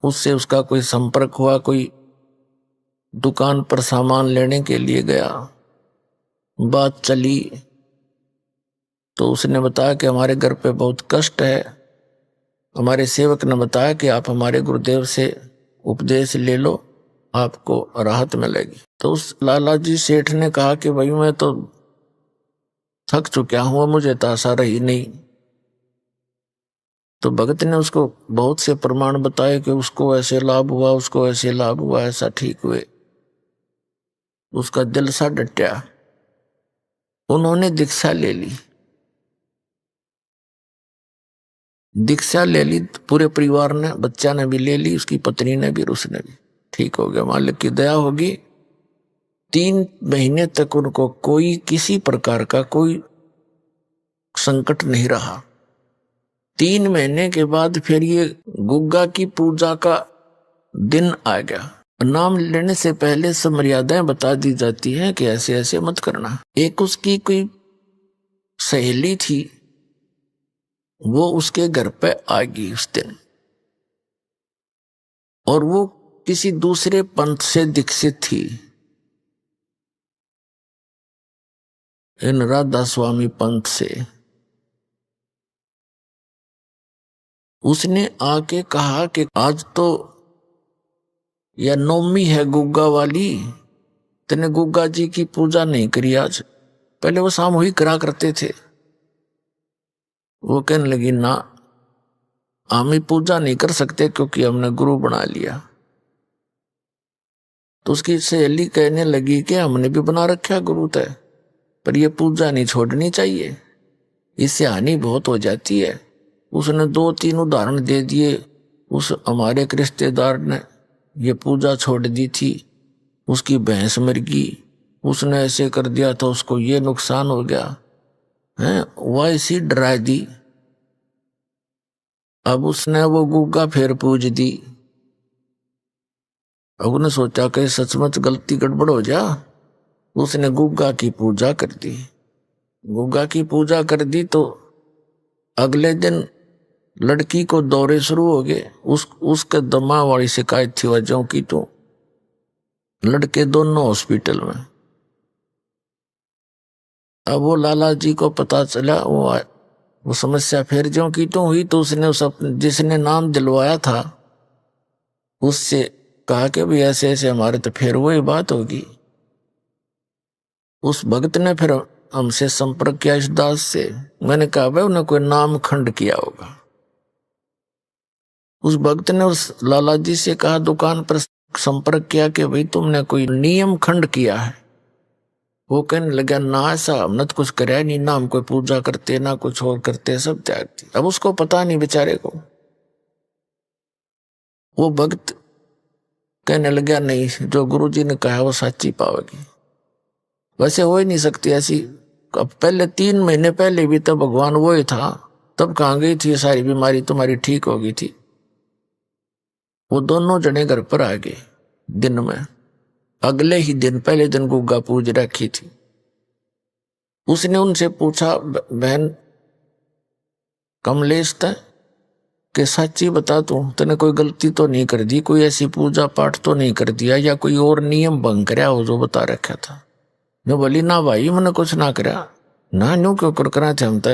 Speaker 8: उससे उसका कोई संपर्क हुआ, कोई दुकान पर सामान लेने के लिए गया, बात चली तो उसने बताया कि हमारे घर पे बहुत कष्ट है। हमारे सेवक ने बताया कि आप हमारे गुरुदेव से उपदेश ले लो, आपको राहत मिलेगी। तो उस लाला जी सेठ ने कहा कि भाई मैं तो थक चुका हूं, मुझे तो आशा रही नहीं। तो भगत ने उसको बहुत से प्रमाण बताए कि उसको ऐसे लाभ हुआ, उसको ऐसे लाभ हुआ, ऐसा ठीक हुए। उसका दिल सा डटा। उन्होंने दीक्षा ले ली। दीक्षा ले ली पूरे परिवार ने, बच्चा ने भी ले ली, उसकी पत्नी ने भी, उसने भी ठीक हो गया। मालिक की दया होगी। 3 महीने तक उनको कोई किसी प्रकार का कोई संकट नहीं रहा। 3 महीने के बाद फिर ये गुग्गा की पूजा का दिन आ गया। नाम लेने से पहले सब मर्यादाएं बता दी जाती हैं कि ऐसे ऐसे मत करना। एक उसकी कोई सहेली थी, वो उसके घर पे आ गई उस दिन, और वो किसी दूसरे पंथ से दीक्षित थी, इन राधा स्वामी पंथ से। उसने आके कहा कि आज तो यह नवमी है गुग्गा वाली, तेने गुग्गा जी की पूजा नहीं करी आज। पहले वो सामूहिक करा करते थे। वो कहने लगी ना, हम ही पूजा नहीं कर सकते क्योंकि हमने गुरु बना लिया। तो उसकी सहेली कहने लगी कि हमने भी बना रखा गुरु तय, पर यह पूजा नहीं छोड़नी चाहिए, इससे हानि बहुत हो जाती है। उसने 2-3 उदाहरण दे दिए। उस हमारे एक रिश्तेदार ने ये पूजा छोड़ दी थी, उसकी भैंस मर गई, उसने ऐसे कर दिया था, उसको ये नुकसान हो गया है, वैसी डरा दी। अब उसने वो गुग्गा फिर पूज दी। अब उसने सोचा कि सचमुच गलती गड़बड़ हो जा, उसने गुग्गा की पूजा कर दी। गुग्गा की पूजा कर दी तो अगले दिन लड़की को दौरे शुरू हो गए। उसके दमा वाली शिकायत थी वजहों की, तो लड़के दोनों हॉस्पिटल में। अब वो लाला जी को पता चला, वो समस्या फिर ज्यों की तो हुई। तो उसने जिसने नाम दिलवाया था उससे कहा कि भाई ऐसे ऐसे हमारे तो फिर वही बात होगी। उस भक्त ने फिर हमसे संपर्क किया इस दास से। मैंने कहा भाई उन्हें कोई नाम खंड किया होगा। उस भक्त ने उस लाला जी से कहा, दुकान पर संपर्क किया कि भाई तुमने कोई नियम खंड किया है। वो कहने लगा ना, ऐसा हमने तो कुछ कराया नहीं, ना हम कोई पूजा करते ना कुछ और करते, सब त्यागते। अब उसको पता नहीं बेचारे को। वो भक्त कहने लगा नहीं, जो गुरुजी ने कहा वो सच्ची पावेगी। वैसे हो ही नहीं सकती ऐसी। अब पहले 3 महीने पहले भी तो भगवान वो ही था, तब कहाँ गई थी सारी बीमारी तुम्हारी ठीक हो गई थी। वो दोनों जने घर पर आ गए दिन में। अगले ही दिन, पहले दिन गुग्गा पूज रखी थी। उसने उनसे पूछा, बहन कमलेश था कि सच्ची बता तूने कोई गलती तो नहीं कर दी, कोई ऐसी पूजा पाठ तो नहीं कर दिया, या कोई और नियम भंग कराया हो जो बता रखा था? मैं बोली ना भाई, मैंने कुछ ना करा ना, न्यू क्यों कर थे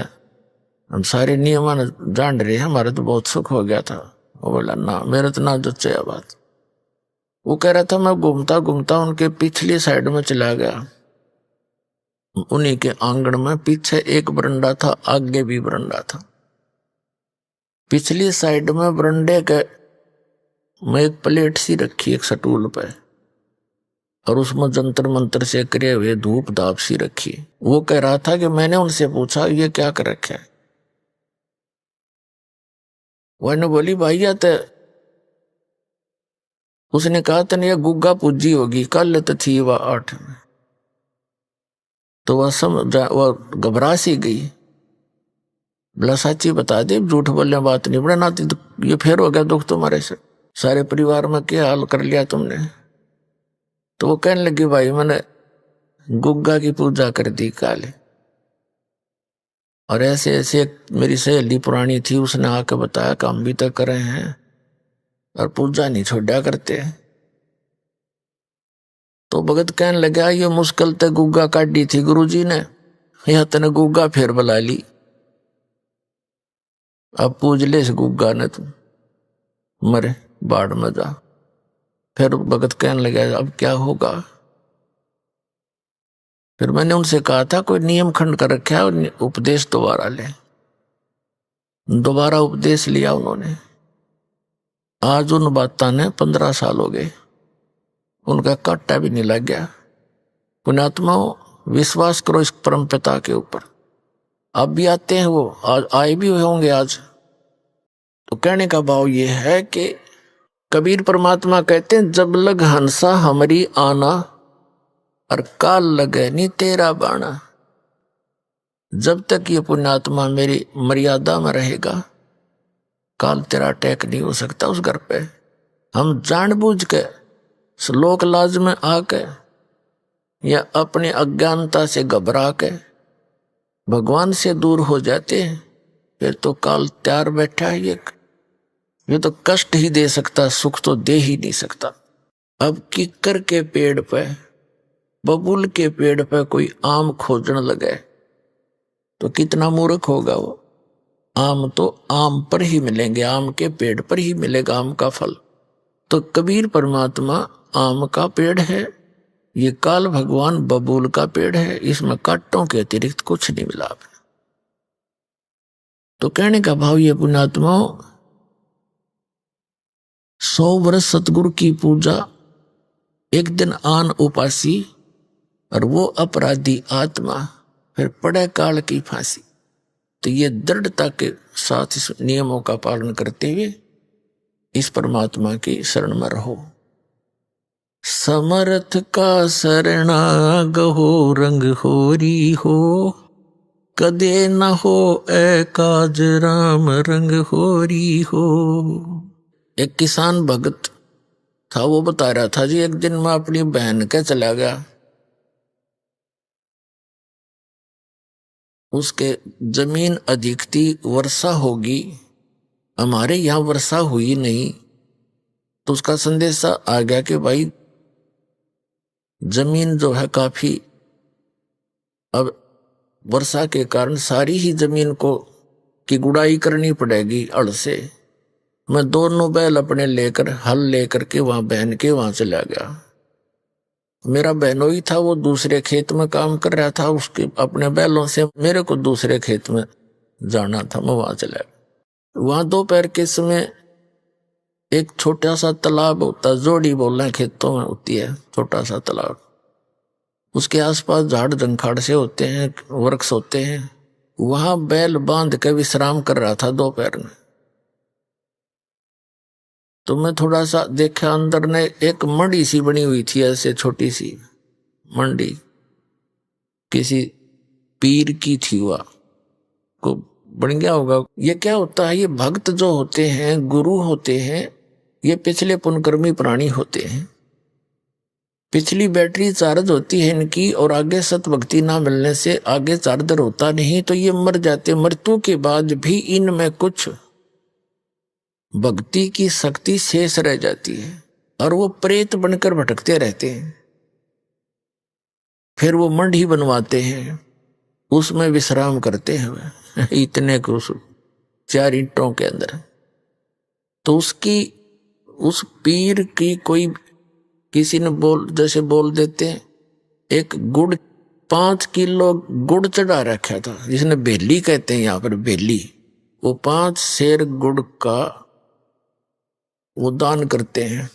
Speaker 8: हम सारे नियम जान रहे, हमारा तो बहुत सुख हो गया था। वो बोला ना, मेरे तो ना जच्चा बात। वो कह रहा था मैं घूमता घूमता उनके पिछली साइड में चला गया। उन्हीं के आंगन में पीछे एक बरंडा था, आगे भी बरंडा था। पिछली साइड में बरंडे के में एक प्लेट सी रखी एक सटूल पे, और उसमें जंतर मंतर से करे हुए धूप धाप सी रखी। वो कह रहा था कि मैंने उनसे पूछा ये क्या कर रखा है? वो बोली भाई या तो उसने कहा तने ये गुग्गा पूजी होगी, कल तो थी वह 8 में। तो वह घबरा सी गई। बोला सच्ची बता दे, झूठ बोलने बात नहीं बड़ा नाती, तो ये फिर हो गया दुख तुम्हारे से, सारे परिवार में क्या हाल कर लिया तुमने? तो वो कहने लगी भाई मैंने गुग्गा की पूजा कर दी काले। और ऐसे ऐसे एक मेरी सहेली पुरानी थी, उसने आके बताया कि हम भी तो कर रहे हैं और पूजा नहीं छोड़ा करते। तो भगत कहने लगा ये मुश्किल ते गुग्गा काटी थी गुरुजी ने, यह तने गुग्गा फिर बुला ली, अब पूज ले इस गुग्गा ने, तुम मरे बाढ़ में जा। फिर भगत कहने लगा अब क्या होगा। फिर मैंने उनसे कहा था कोई नियम खंड कर रखा है, उपदेश दोबारा ले। दोबारा उपदेश लिया उन्होंने। आज उन बातों ने 15 साल हो गए, उनका कांटा भी नहीं लग गया। पुण्यात्माओं, विश्वास करो इस परम पिता के ऊपर। अब भी आते हैं वो, आज आए भी होंगे आज। तो कहने का भाव ये है कि कबीर परमात्मा कहते हैं जब लग हंसा हमारी आना और काल लगे नी तेरा बाणा। जब तक ये पुण्यात्मा मेरी मर्यादा में रहेगा, काल तेरा अटैक नहीं हो सकता उस घर पे। हम जानबूझ के श्लोक लाज में आके या अपनी अज्ञानता से घबरा के भगवान से दूर हो जाते हैं, फिर तो काल तैयार बैठा है। ये तो कष्ट ही दे सकता, सुख तो दे ही नहीं सकता। अब किक्कर के पेड़ पे, बबूल के पेड़ पे कोई आम खोजने लगे तो कितना मूर्ख होगा वो। आम तो आम पर ही मिलेंगे, आम के पेड़ पर ही मिलेगा आम का फल। तो कबीर परमात्मा आम का पेड़ है, ये काल भगवान बबूल का पेड़ है, इसमें कांटों के अतिरिक्त कुछ नहीं मिला। तो कहने का भाव ये पुण्यात्माओं, 100 वर्ष सतगुरु की पूजा, एक दिन आन उपासी और वो अपराधी आत्मा, फिर पड़े काल की फांसी। तो ये दृढ़ता के साथ इस नियमों का पालन करते हुए इस परमात्मा की शरण में रहो। समर्थ का शरणागहो रंग होरी हो, कदे न हो ए काज राम रंग होरी हो। एक किसान भगत था, वो बता रहा था जी एक दिन मैं अपनी बहन के चला गया, उसके जमीन अधिक थी, वर्षा होगी, हमारे यहाँ वर्षा हुई नहीं। तो उसका संदेशा आ गया कि भाई जमीन जो है काफी, अब वर्षा के कारण सारी ही जमीन को की गुड़ाई करनी पड़ेगी हल से। मैं दोनों बैल अपने लेकर, हल लेकर के वहां बहन के वहां चला गया। मेरा बहनोई था, वो दूसरे खेत में काम कर रहा था, उसके अपने बैलों से मेरे को दूसरे खेत में जाना था, मैं वहां चला गया। वहां दोपहर के समय एक छोटा सा तालाब होता, जोड़ी बोल रहे खेतों में होती है छोटा सा तालाब, उसके आसपास झाड़ जंखाड़ से होते हैं, वृक्ष होते हैं। वहां बैल बांध के विश्राम कर रहा था दोपहर में। तो मैं थोड़ा सा देखा, अंदर ने एक मंडी सी बनी हुई थी, ऐसे छोटी सी मंडी, किसी पीर की थी, वह को बन गया होगा। ये क्या होता है, ये भक्त जो होते हैं, गुरु होते हैं, ये पिछले पुनकर्मी प्राणी होते हैं। पिछली बैटरी चार्ज होती है इनकी, और आगे सत भक्ति ना मिलने से आगे चार्जर होता नहीं, तो ये मर जाते। मृत्यु के बाद भी इनमें कुछ भक्ति की शक्ति शेष रह जाती है और वो प्रेत बनकर भटकते रहते हैं। फिर वो मंडी बनवाते हैं, उसमें विश्राम करते हैं इतने को 4 ईंटों के अंदर। तो उसकी, उस पीर की कोई किसी ने जैसे बोल देते हैं, एक गुड़ 5 किलो गुड़ चढ़ा रखा था, जिसने बेली कहते हैं यहाँ पर, बेली। वो 5 सेर गुड़ का वो दान करते हैं।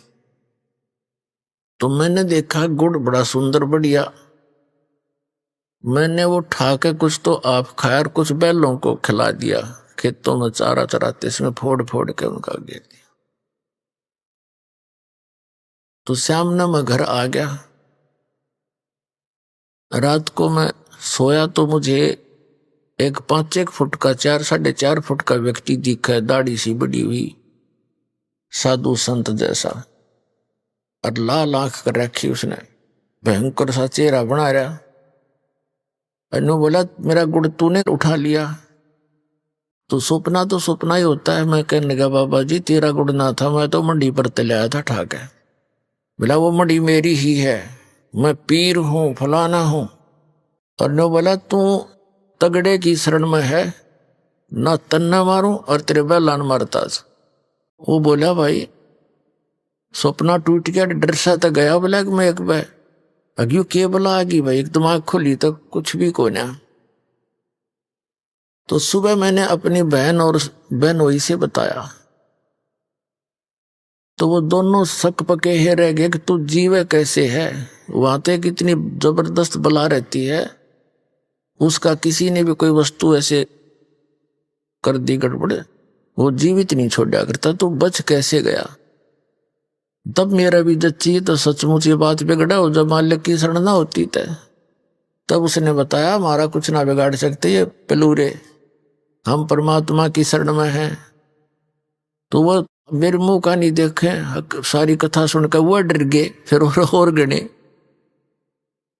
Speaker 8: तो मैंने देखा गुड़ बड़ा सुंदर बढ़िया, मैंने वो उठा के कुछ तो आप खाया और कुछ बैलों को खिला दिया। खेतों में चारा चराते इसमें फोड़ फोड़ के उनका गिर दिया। तो शाम ने मैं घर आ गया। रात को मैं सोया तो मुझे एक 5-1 फुट का, 4-4.5 फुट का व्यक्ति दिखा, दाढ़ी सी बड़ी हुई, साधु संत जैसा, और लाल आंख कर रखी उसने, भयंकर सा चेहरा बना रहा। अनु बोला मेरा गुड़ तूने उठा लिया? तो सपना ही होता है। मैं कहने लगा बाबा जी तेरा गुड़ ना था, मैं तो मंडी पर तलाया था ठाक है। बोला वो मंडी मेरी ही है, मैं पीर हूं फलाना हूं। और नो बोला तू तगड़े की शरण में है, ना तन्ना मारूं और तेरे बैलान मारता। वो बोला भाई सपना टूट गया, डर सा तो गया। बोला कि मैं एक बार अग्यू के बोला आगी भाई, एक दिमाग खुली तो कुछ भी को ना। तो सुबह मैंने अपनी बहन और बहनोई से बताया, तो वो दोनों शक पके ही रह गए कि तू जीवे कैसे है। वहां तो कितनी जबरदस्त बला रहती है, उसका किसी ने भी कोई वस्तु ऐसे कर दी गड़बड़, वो जीवित नहीं छोड़ा करता, तो बच कैसे गया। तब मेरा भी जच्ची तो सचमुच ये बात बिगड़ा हो, जब मालिक की शरण ना होती तब उसने बताया हमारा कुछ ना बिगाड़ सकते ये पेलूरे, हम परमात्मा की शरण में हैं। तो वो मेरे मुंह का नहीं देखे, सारी कथा सुनकर वो डर गए, फिर और गणे।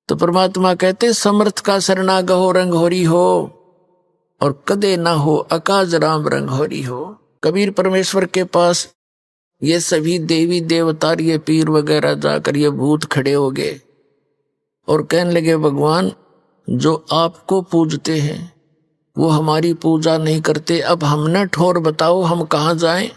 Speaker 8: तो परमात्मा कहते समर्थ का शरणा गहो रंग होरी हो, और कदे ना हो अकाज राम रंग होरी हो। कबीर परमेश्वर के पास ये सभी देवी देवता ये पीर वगैरह जाकर ये भूत खड़े हो गए और कहने लगे भगवान जो आपको पूजते हैं वो हमारी पूजा नहीं करते, अब हमने ठोर बताओ हम कहाँ जाएं।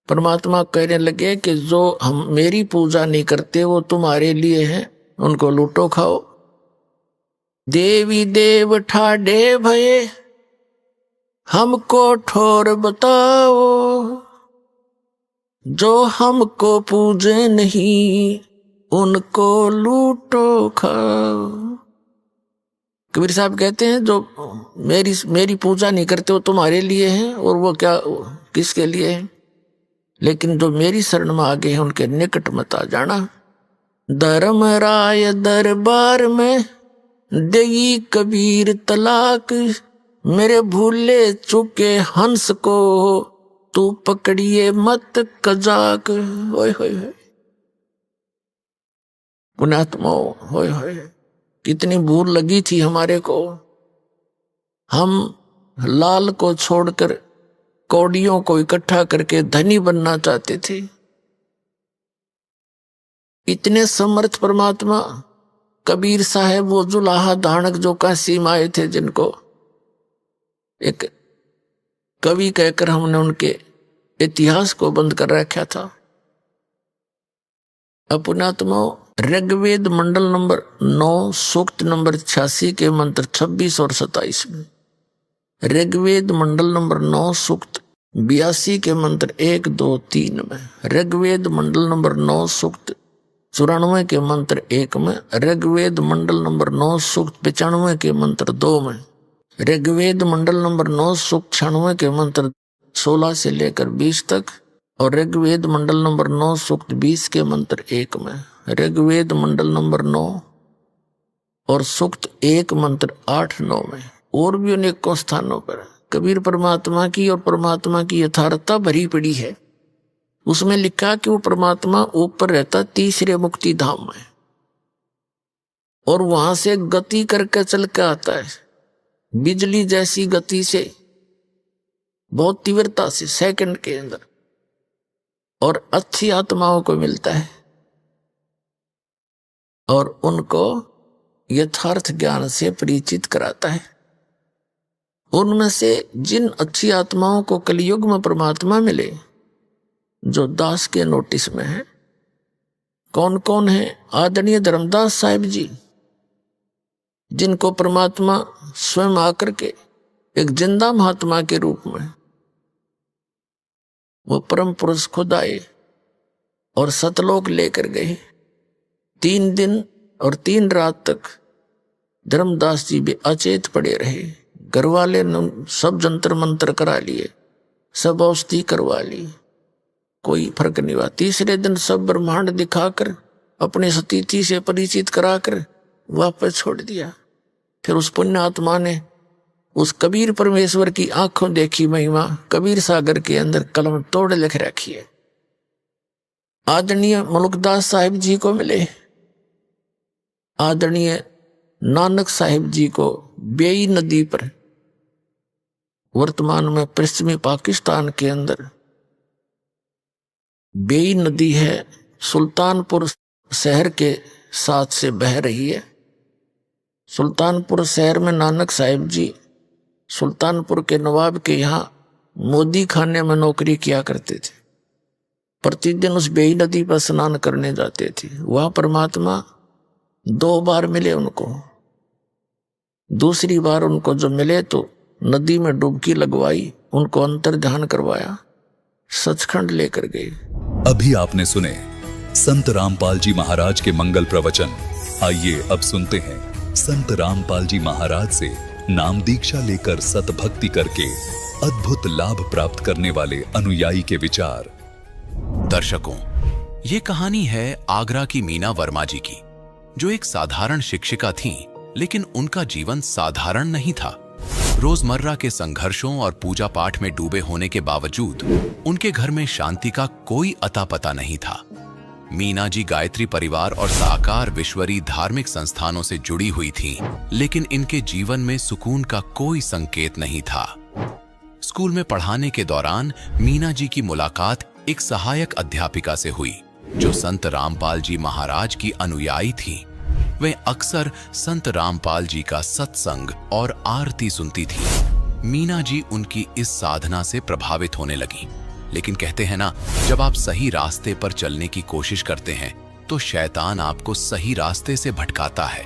Speaker 8: परमात्मा कहने लगे कि जो हम मेरी पूजा नहीं करते वो तुम्हारे लिए हैं, उनको लूटो खाओ। देवी देव ठाडे भये हमको ठोर बताओ, जो हमको पूजे नहीं उनको लूटो खाओ। कबीर साहब कहते हैं जो मेरी पूजा नहीं करते वो तुम्हारे लिए हैं, और वो क्या किसके लिए है, लेकिन जो मेरी शरण में आ गए हैं उनके निकट मत आ जाना। धर्मराय दरबार में देगी कबीर तलाक, मेरे भूले चुके हंस को तू पकड़िए मत कजाक। होय होय होय पुण्यात्मा, होय होय कितनी भूल लगी थी हमारे को। हम लाल को छोड़कर कौड़ियों को इकट्ठा करके धनी बनना चाहते थे। इतने समर्थ परमात्मा कबीर साहब वो जुलाहा दानक जो काशी में आए थे, जिनको एक कवि कहकर हमने उनके इतिहास को बंद कर रखा था। पुण्यात्मा ऋग्वेद मंडल नंबर 9 सूक्त नंबर 86 के मंत्र 26 और 27 में, ऋग्वेद मंडल नंबर 9 सूक्त 82 के मंत्र 1, 2, 3 में, ऋग्वेद मंडल नंबर 9 सूक्त 94 के मंत्र 1 में, ऋग्वेद मंडल नंबर 9 सूक्त 95 के मंत्र 2 में, ऋग्वेद मंडल नंबर 9 सूक्त 96 के मंत्र 16 से लेकर 20 तक, और ऋग्वेद मंडल नंबर 9 सूक्त 20 के मंत्र 1 में, ऋग्वेद मंडल नंबर 9 और सूक्त 1 मंत्र 8, 9 में, और भी अनेकों स्थानों पर कबीर परमात्मा की और परमात्मा की यथार्थता भरी पड़ी है। उसमें लिखा कि वो परमात्मा ऊपर रहता तीसरे मुक्ति धाम में, और वहां से गति करके चल के आता है, बिजली जैसी गति से, बहुत तीव्रता से, सेकंड के अंदर, और अच्छी आत्माओं को मिलता है और उनको यथार्थ ज्ञान से परिचित कराता है। उनमें से जिन अच्छी आत्माओं को कलयुग में परमात्मा मिले, जो दास के नोटिस में है, कौन कौन है? आदरणीय धर्मदास साहिब जी, जिनको परमात्मा स्वयं आकर के एक जिंदा महात्मा के रूप में वो परम पुरुष खुद आए और सतलोक लेकर गए। 3 दिन और 3 रात तक धर्मदास जी भी अचेत पड़े रहे। घर वाले ने सब जंतर मंत्र करा लिए, सब औषधि करवा ली, कोई फर्क नहीं हुआ। तीसरे दिन सब ब्रह्मांड दिखाकर अपने स्थिति से परिचित कराकर वापस छोड़ दिया। फिर उस पुण्य आत्मा ने उस कबीर परमेश्वर की आंखों देखी महिमा कबीर सागर के अंदर कलम तोड़ लिख रखी है। आदरणीय मलुकदास साहिब जी को मिले, आदरणीय नानक साहिब जी को बेई नदी पर वर्तमान में पश्चिमी पाकिस्तान के अंदर बेई नदी है, सुल्तानपुर शहर के साथ से बह रही है। सुल्तानपुर शहर में नानक साहिब जी सुल्तानपुर के नवाब के यहाँ मोदी खाने में नौकरी किया करते थे। प्रतिदिन उस बेई नदी पर स्नान करने जाते थे। वह परमात्मा 2 बार मिले उनको। दूसरी बार उनको जो मिले तो नदी में डुबकी लगवाई, उनको अंतर ध्यान करवाया, सचखंड लेकर गए।
Speaker 7: अभी आपने सुने संत रामपाल जी महाराज के मंगल प्रवचन। आइए अब सुनते हैं संत रामपाल जी महाराज से नाम दीक्षा लेकर सतभक्ति करके अद्भुत लाभ प्राप्त करने वाले अनुयायी के विचार।
Speaker 3: दर्शकों, ये कहानी है आगरा की मीना वर्मा जी की, जो एक साधारण शिक्षिका थीं, लेकिन उनका जीवन साधारण नहीं था। रोजमर्रा के संघर्षों और पूजा पाठ में डूबे होने के बावजूद उनके घर में शांति का कोई अता पता नहीं था। मीना जी गायत्री परिवार और साकार विश्वरी धार्मिक संस्थानों से जुड़ी हुई थीं, लेकिन इनके जीवन में सुकून का कोई संकेत नहीं था। स्कूल में पढ़ाने के दौरान मीना जी की मुलाकात एक सहायक अध्यापिका से हुई, जो संत रामपाल जी महाराज की अनुयायी थीं। वे अक्सर संत रामपाल जी का सत्संग और आरती सुनती थीं। मीना जी उनकी इस साधना से प्रभावित होने लगी। लेकिन कहते हैं ना, जब आप सही रास्ते पर चलने की कोशिश करते हैं तो शैतान आपको सही रास्ते से भटकाता है।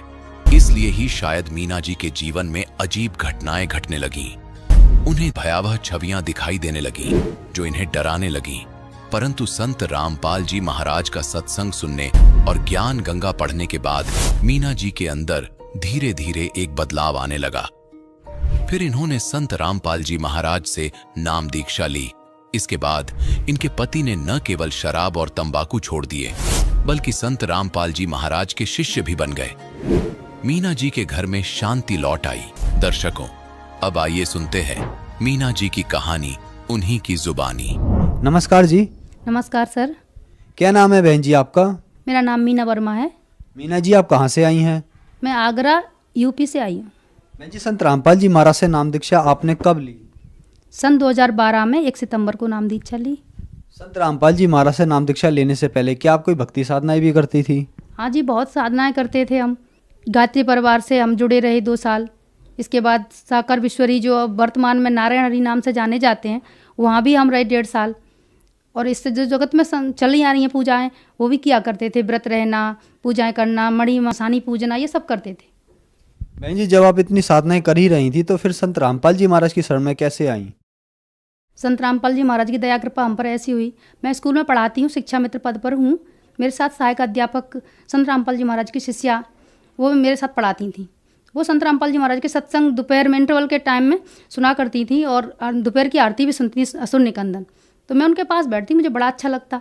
Speaker 3: इसलिए ही शायद मीना जी के जीवन में अजीब घटनाएं घटने लगीं। उन्हें भयावह छवियां दिखाई देने लगीं, जो इन्हें डराने लगीं। परंतु संत रामपाल जी महाराज का सत्संग सुनने और ज्ञान गंगा पढ़ने के बाद मीना जी के अंदर धीरे धीरे एक बदलाव आने लगा। फिर इन्होंने संत रामपाल जी महाराज से नाम दीक्षा ली। इसके बाद इनके पति ने न केवल शराब और तंबाकू छोड़ दिए, बल्कि संत रामपाल जी महाराज के शिष्य भी बन गए। मीना जी के घर में शांति लौट आई। दर्शकों, अब आइए सुनते हैं मीना जी की कहानी, उन्हीं की जुबानी।
Speaker 9: नमस्कार जी।
Speaker 10: नमस्कार सर।
Speaker 9: क्या नाम है बहन जी आपका?
Speaker 10: मेरा नाम मीना वर्मा है।
Speaker 9: मीना जी, आप कहाँ से आई हैं?
Speaker 10: मैं आगरा यूपी से आई हूँ।
Speaker 9: बहन जी, संत रामपाल जी महाराज से नाम दीक्षा आपने कब ली?
Speaker 10: सन 2012 में 1 सितंबर को नाम दीक्षा ली।
Speaker 9: संत रामपाल जी महाराज से नाम दीक्षा लेने से पहले क्या आप कोई भक्ति साधनाएं भी करती थी?
Speaker 10: हाँ जी, बहुत साधनाएं करते थे हम। गायत्री परिवार से हम जुड़े रहे 2 साल। इसके बाद साकर विश्वरी, जो वर्तमान में नारायण हरि नाम से जाने जाते हैं, वहाँ भी हम रहे 1.5 साल। और इससे जो जगत में चली आ रही हैं पूजाएं, वो भी किया करते थे। व्रत रहना, पूजाएं करना, मणि मसानी पूजना, ये सब करते थे।
Speaker 9: बहन जी, जब आप इतनी साधनाएं कर ही रही थी तो फिर संत रामपाल जी महाराज की शरण में कैसे आई?
Speaker 10: संत रामपाल जी महाराज की दया कृपा हम पर ऐसी हुई। मैं स्कूल में पढ़ाती हूँ, शिक्षा मित्र पद पर हूँ। मेरे साथ सहायक अध्यापक संत रामपाल जी महाराज की शिष्या, वो मेरे साथ पढ़ाती थी। वो संत रामपाल जी महाराज के सत्संग दोपहर में इंटरवल के टाइम में सुना करती थी, और दोपहर की आरती भी सुनती थी, असुर निकंदन। तो मैं उनके पास बैठती, मुझे बड़ा अच्छा लगता।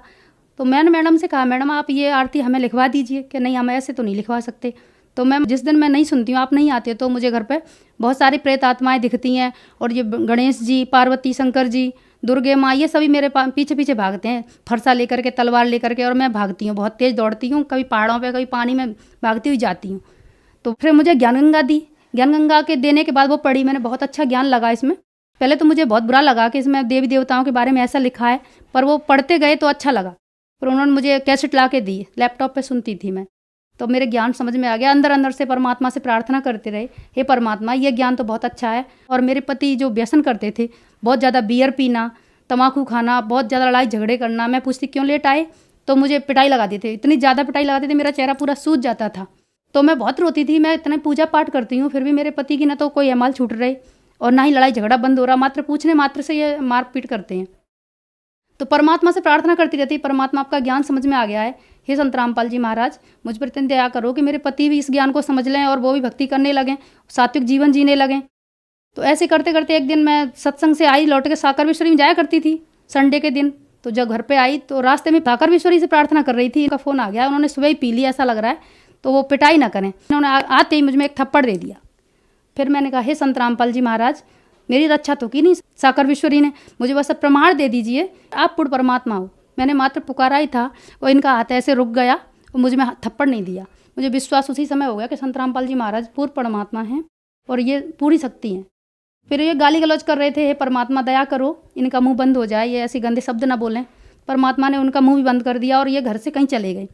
Speaker 10: तो मैंने मैडम से कहा, मैडम आप ये आरती हमें लिखवा दीजिए। कि नहीं, हम ऐसे तो नहीं लिखवा सकते। तो मैं जिस दिन मैं नहीं सुनती हूँ, आप नहीं आते, तो मुझे घर पे बहुत सारी प्रेत आत्माएं दिखती हैं। और ये गणेश जी, पार्वती, शंकर जी, दुर्गे माँ, ये सभी मेरे पीछे पीछे भागते हैं, फरसा लेकर के, तलवार लेकर के। और मैं भागती हूँ, बहुत तेज़ दौड़ती हूँ, कभी पहाड़ों पर, कभी पानी में भागती हुई जाती हूँ। तो फिर मुझे ज्ञान गंगा दी। ज्ञान गंगा के देने के बाद वो पढ़ी, मैंने बहुत अच्छा ज्ञान लगा इसमें। पहले तो मुझे बहुत बुरा लगा कि इसमें देवी देवताओं के बारे में ऐसा लिखा है, पर वो पढ़ते गए तो अच्छा लगा। फिर उन्होंने मुझे कैसेट ला के दी, लैपटॉप पे सुनती थी मैं। तो मेरे ज्ञान समझ में आ गया। अंदर अंदर से परमात्मा से प्रार्थना करते रहे, हे परमात्मा, ये ज्ञान तो बहुत अच्छा है। और मेरे पति जो व्यसन करते थे, बहुत ज़्यादा बियर पीना, तम्बाकू खाना, बहुत ज़्यादा लड़ाई झगड़े करना, मैं पूछती क्यों लेट आए, तो मुझे पिटाई लगाते थे। इतनी ज़्यादा पिटाई लगाते थे, मेरा चेहरा पूरा सूज जाता था। तो मैं बहुत रोती थी। मैं इतना पूजा पाठ करती हूँ, फिर भी मेरे पति की ना तो कोई अमाल छूट रही और ना ही लड़ाई झगड़ा बंद हो रहा। मात्र पूछने मात्र से ये मारपीट करते हैं। तो परमात्मा से प्रार्थना करती रहती, परमात्मा आपका ज्ञान समझ में आ गया है, हे संत रामपाल जी महाराज, मुझ पर इतनी दया करो कि मेरे पति भी इस ज्ञान को समझ लें और वो भी भक्ति करने लगें, सात्विक जीवन जीने लगें। तो ऐसे करते करते एक दिन मैं सत्संग से आई, लौट के साकर विश्वरी में जाया करती थी संडे के दिन। तो जब घर पे आई तो रास्ते में साकर विश्वरी से प्रार्थना कर रही थी, इनका फ़ोन आ गया। उन्होंने सुबह ही पी ली ऐसा लग रहा है, तो वो पिटाई ना करें। उन्होंने आते ही मुझ में एक थप्पड़ दे दिया। फिर मैंने कहा, हे संत रामपाल जी महाराज, मेरी रक्षा तो की नहीं साकर विश्वरी ने, मुझे बस प्रमाण दे दीजिए, आप पूर्ण परमात्मा हो। मैंने मात्र पुकारा ही था और इनका हाथ ऐसे रुक गया और मुझ में थप्पड़ नहीं दिया। मुझे विश्वास उसी समय हो गया कि संत रामपाल जी महाराज पूर्ण परमात्मा हैं और ये पूरी शक्ति हैं। फिर ये गाली गलौज कर रहे थे, हे परमात्मा दया करो, इनका मुंह बंद हो जाए, ये ऐसे गंदे शब्द ना बोलें। परमात्मा ने उनका मुंह भी बंद कर दिया और ये घर से कहीं चले गए।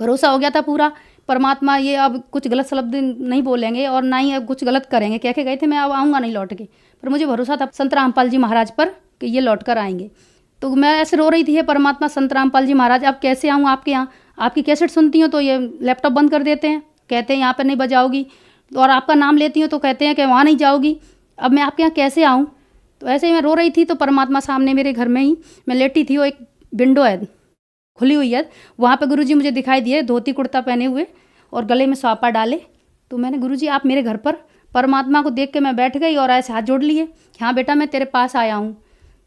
Speaker 10: भरोसा हो गया था पूरा, परमात्मा ये अब कुछ गलत शब्द नहीं बोलेंगे और ना ही अब कुछ गलत करेंगे। कह के गए थे मैं अब आऊँगा नहीं लौट के, पर मुझे भरोसा था संत रामपाल जी महाराज पर कि ये लौट कर आएंगे। तो मैं ऐसे रो रही थी, हे परमात्मा संत रामपाल जी महाराज अब कैसे आऊँ आपके यहाँ? आपकी कैसेट सुनती हूँ तो ये लैपटॉप बंद कर देते हैं, कहते हैं यहाँ पर नहीं बजाओगी, और आपका नाम लेती हूँ तो कहते हैं कि वहाँ नहीं जाओगी। अब मैं आपके यहाँ कैसे आऊँ? तो ऐसे ही मैं रो रही थी तो परमात्मा सामने मेरे घर में ही मैं लेटी थी, वो एक विंडो है खुली हुई है, वहाँ पे गुरुजी मुझे दिखाई दिए, धोती कुर्ता पहने हुए और गले में सापा डाले। तो मैंने गुरुजी आप मेरे घर पर? परमात्मा को देख के मैं बैठ गई और ऐसे हाथ जोड़ लिए, हाँ बेटा मैं तेरे पास आया हूँ।